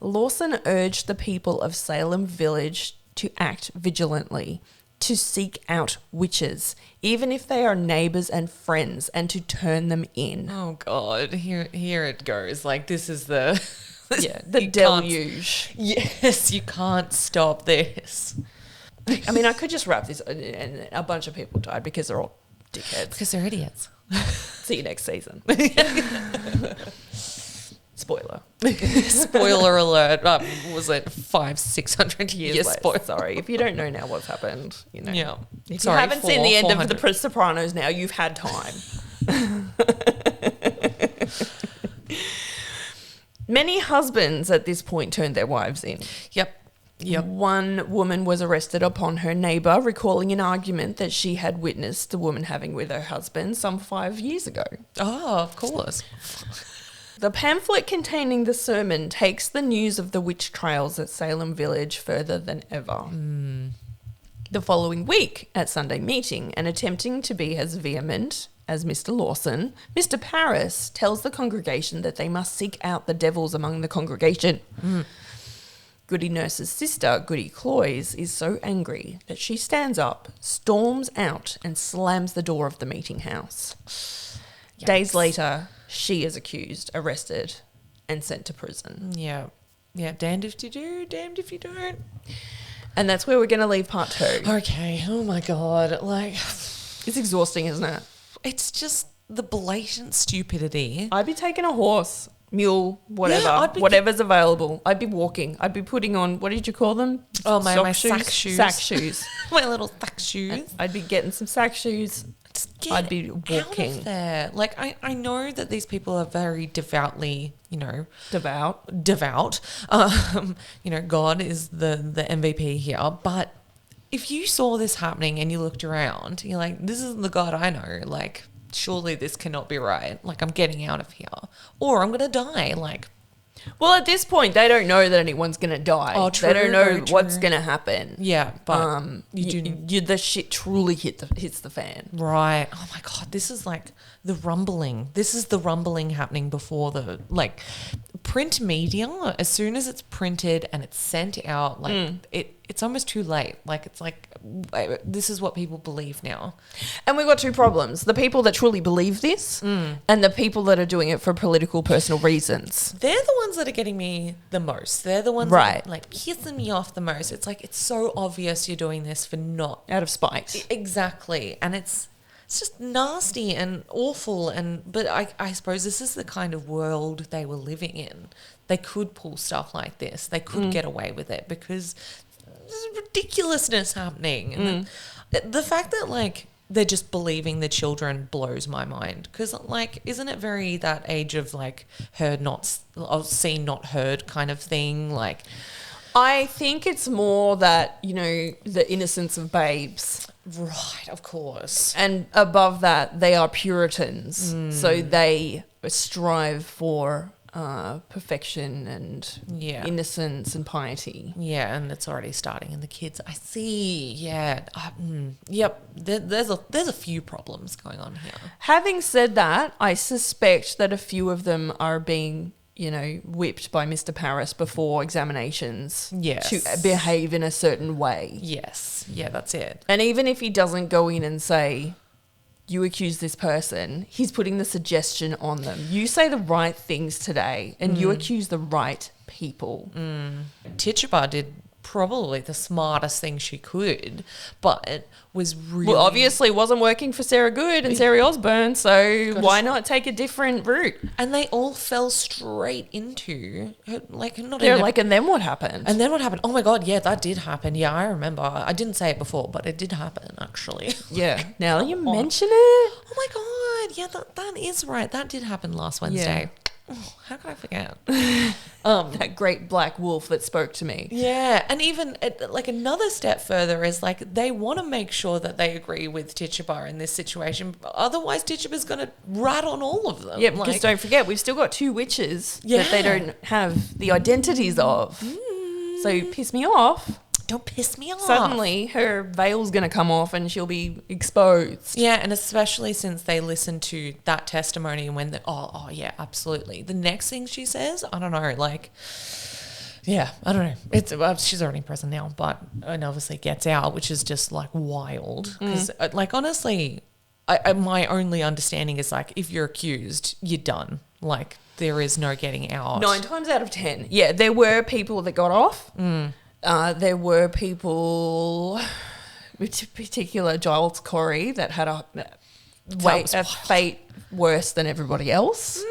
Lawson urged the people of Salem Village to act vigilantly, to seek out witches, even if they are neighbours and friends, and to turn them in. Oh God, here it goes. Like this is the the deluge. Yes, you can't stop this. I mean, I could just wrap this, and a bunch of people died because they're all dickheads. Because they're idiots. See you next season. Spoiler. Spoiler alert. Was it 500-600 years Yes, later? sorry. If you don't know now what's happened, you know. Yeah. If Sorry, you haven't seen the end of 400. The Sopranos now, you've had time. Many husbands at this point turned their wives in. Yep. One woman was arrested upon her neighbour recalling an argument that she had witnessed the woman having with her husband some 5 years ago. Oh, of course. The pamphlet containing the sermon takes the news of the witch trials at Salem Village further than ever. The following week, at Sunday meeting, and attempting to be as vehement as Mr. Lawson, Mr. Paris tells the congregation that they must seek out the devils among the congregation. Goody Nurse's sister, Goody Cloyes, is so angry that she stands up, storms out, and slams the door of the meeting house. Days later, she is accused, arrested, and sent to prison. Yeah. Yeah. Damned if you do, damned if you don't. And that's where we're going to leave part 2. Okay. Oh my God. Like, It's exhausting, isn't it? it's just the blatant stupidity. I'd be taking a horse, mule, whatever, Yeah, I'd be- whatever's available. I'd be walking. I'd be putting on, what did you call them? Oh, my Sock sack shoes. Sack shoes. My little sack shoes. I'd be getting some sack shoes. Just get I'd be out walking. of there. Like, I know that these people are very devoutly, Devout. God is the MVP here. But if you saw this happening and you looked around, you're like, this isn't the God I know. Like, surely this cannot be right. Like, I'm getting out of here. Or I'm going to die. Like, Well, at this point, they don't know that anyone's going to die. Oh, They don't true, know very what's true. going to happen. yeah, but you do. The shit truly hits the fan. Right. Oh my God. This is like the rumbling. This is the rumbling happening before the like print media. As soon as it's printed and it's sent out, like it's almost too late. Like it's like this is what people believe now. And we've got 2 problems. The people that truly believe this and the people that are doing it for political, personal reasons. They're the ones that are getting me the most. They're the ones Right. that are like pissing me off the most. It's like it's so obvious you're doing this for not Out of spite. exactly, and it's just nasty and awful. But I suppose this is the kind of world they were living in. They could pull stuff like this. They could get away with it because there's ridiculousness happening. And the fact that like they're just believing the children blows my mind because like isn't it very that age of like seen not heard kind of thing? Like I think it's more that, the innocence of babes. right, of course. And above that, they are Puritans. So they strive for perfection and Yeah. innocence and piety. Yeah, and it's already starting in the kids. I see. Yeah. Yep. There's a few problems going on here. Having said that, I suspect that a few of them are being, whipped by Mr. Paris before examinations Yes. to behave in a certain way. Yes. Yeah, that's it. And even if he doesn't go in and say, you accuse this person, he's putting the suggestion on them. You say the right things today and you accuse the right people. Tituba did probably the smartest thing she could, but it was really... Well, obviously it wasn't working for Sarah Good and Sarah Osborne, so why not take a different route? And they all fell straight into her, like, not They're in a- like, and then what happened? And then what happened? Oh my God, yeah, that did happen. Yeah, I remember. I didn't say it before, but it did happen, actually. Yeah. Now that you mention it. Oh my God, yeah, that is right. That did happen last Wednesday. Oh, how could I forget? That great black wolf that spoke to me. Yeah, and even like another step further is like they want to make sure that they agree with Tituba in this situation. Otherwise, Tituba's going to rat on all of them. Yeah, because like, don't forget, we've still got 2 witches that they Yeah. don't have the identities of. So piss me off. don't piss me off. Suddenly her veil's going to come off and she'll be exposed. Yeah, and especially since they listened to that testimony and when oh yeah, absolutely. The next thing she says, I don't know, like, yeah, I don't know. It's she's already in prison now, and obviously gets out, which is just like wild. Because like honestly, my only understanding is like if you're accused, you're done. Like there is no getting out. 9 times out of 10. Yeah, there were people that got off. There were people, in particular Giles Corey, that had a fate worse than everybody else.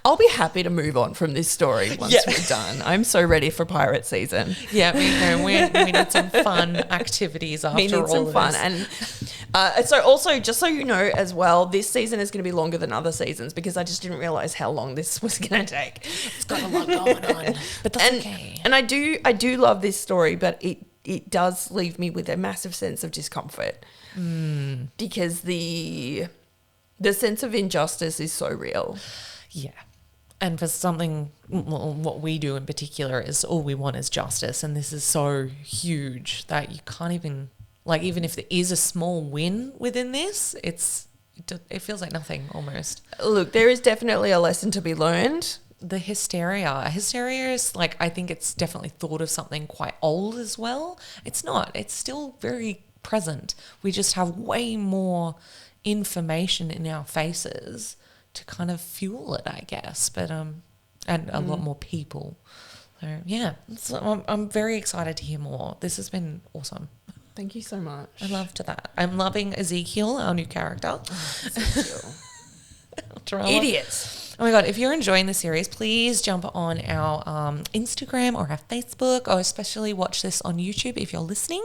I'll be happy to move on from this story once we're done. I'm so ready for pirate season. Yeah, we need some fun activities after all We need some of fun. this. And so also, just so you know as well, this season is going to be longer than other seasons because I just didn't realize how long this was going to take. It's got a lot going on, but that's okay. And I do love this story, but it does leave me with a massive sense of discomfort because the sense of injustice is so real. Yeah. And for something, what we do in particular is all we want is justice. And this is so huge that you can't even, like, even if there is a small win within this, it feels like nothing almost. Look, there is definitely a lesson to be learned. The hysteria is like, I think it's definitely thought of something quite old as well. It's not. It's still very present. We just have way more information in our faces to kind of fuel it, I guess. But and a lot more people. So yeah, I'm very excited to hear more. This has been awesome. Thank you so much. I loved that. I'm loving Ezekiel, our new character. Idiots. Oh my God, if you're enjoying the series, please jump on our Instagram or our Facebook, or especially watch this on YouTube if you're listening.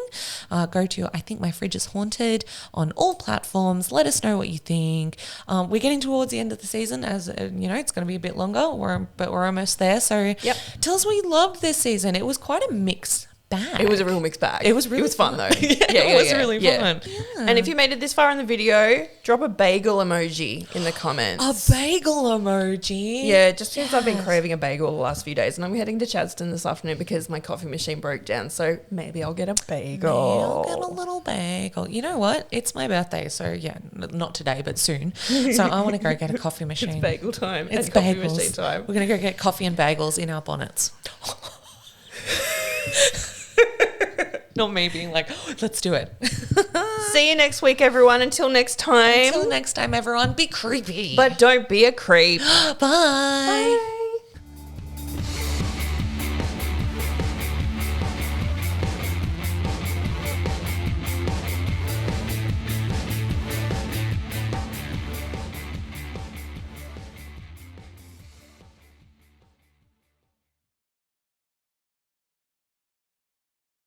Go to I Think My Fridge is Haunted on all platforms. Let us know what you think. We're getting towards the end of the season, as you know, it's going to be a bit longer, but we're almost there. So tell us what you loved this season. It was quite a mix. It was a real mixed bag. It was fun though. It was really fun. Yeah. And if you made it this far in the video, drop a bagel emoji in the comments. A bagel emoji. Yeah, just since I've been craving a bagel the last few days, and I'm heading to Chadstone this afternoon because my coffee machine broke down. So maybe I'll get a bagel. I'll get a little bagel. You know what? It's my birthday, so yeah, not today, but soon. So I want to go get a coffee machine. It's bagel time. It's and coffee bagels. machine time. We're gonna go get coffee and bagels in our bonnets. Not me being like, oh, let's do it. See you next week, everyone. Until next time. Until next time, everyone, be creepy. But don't be a creep. Bye.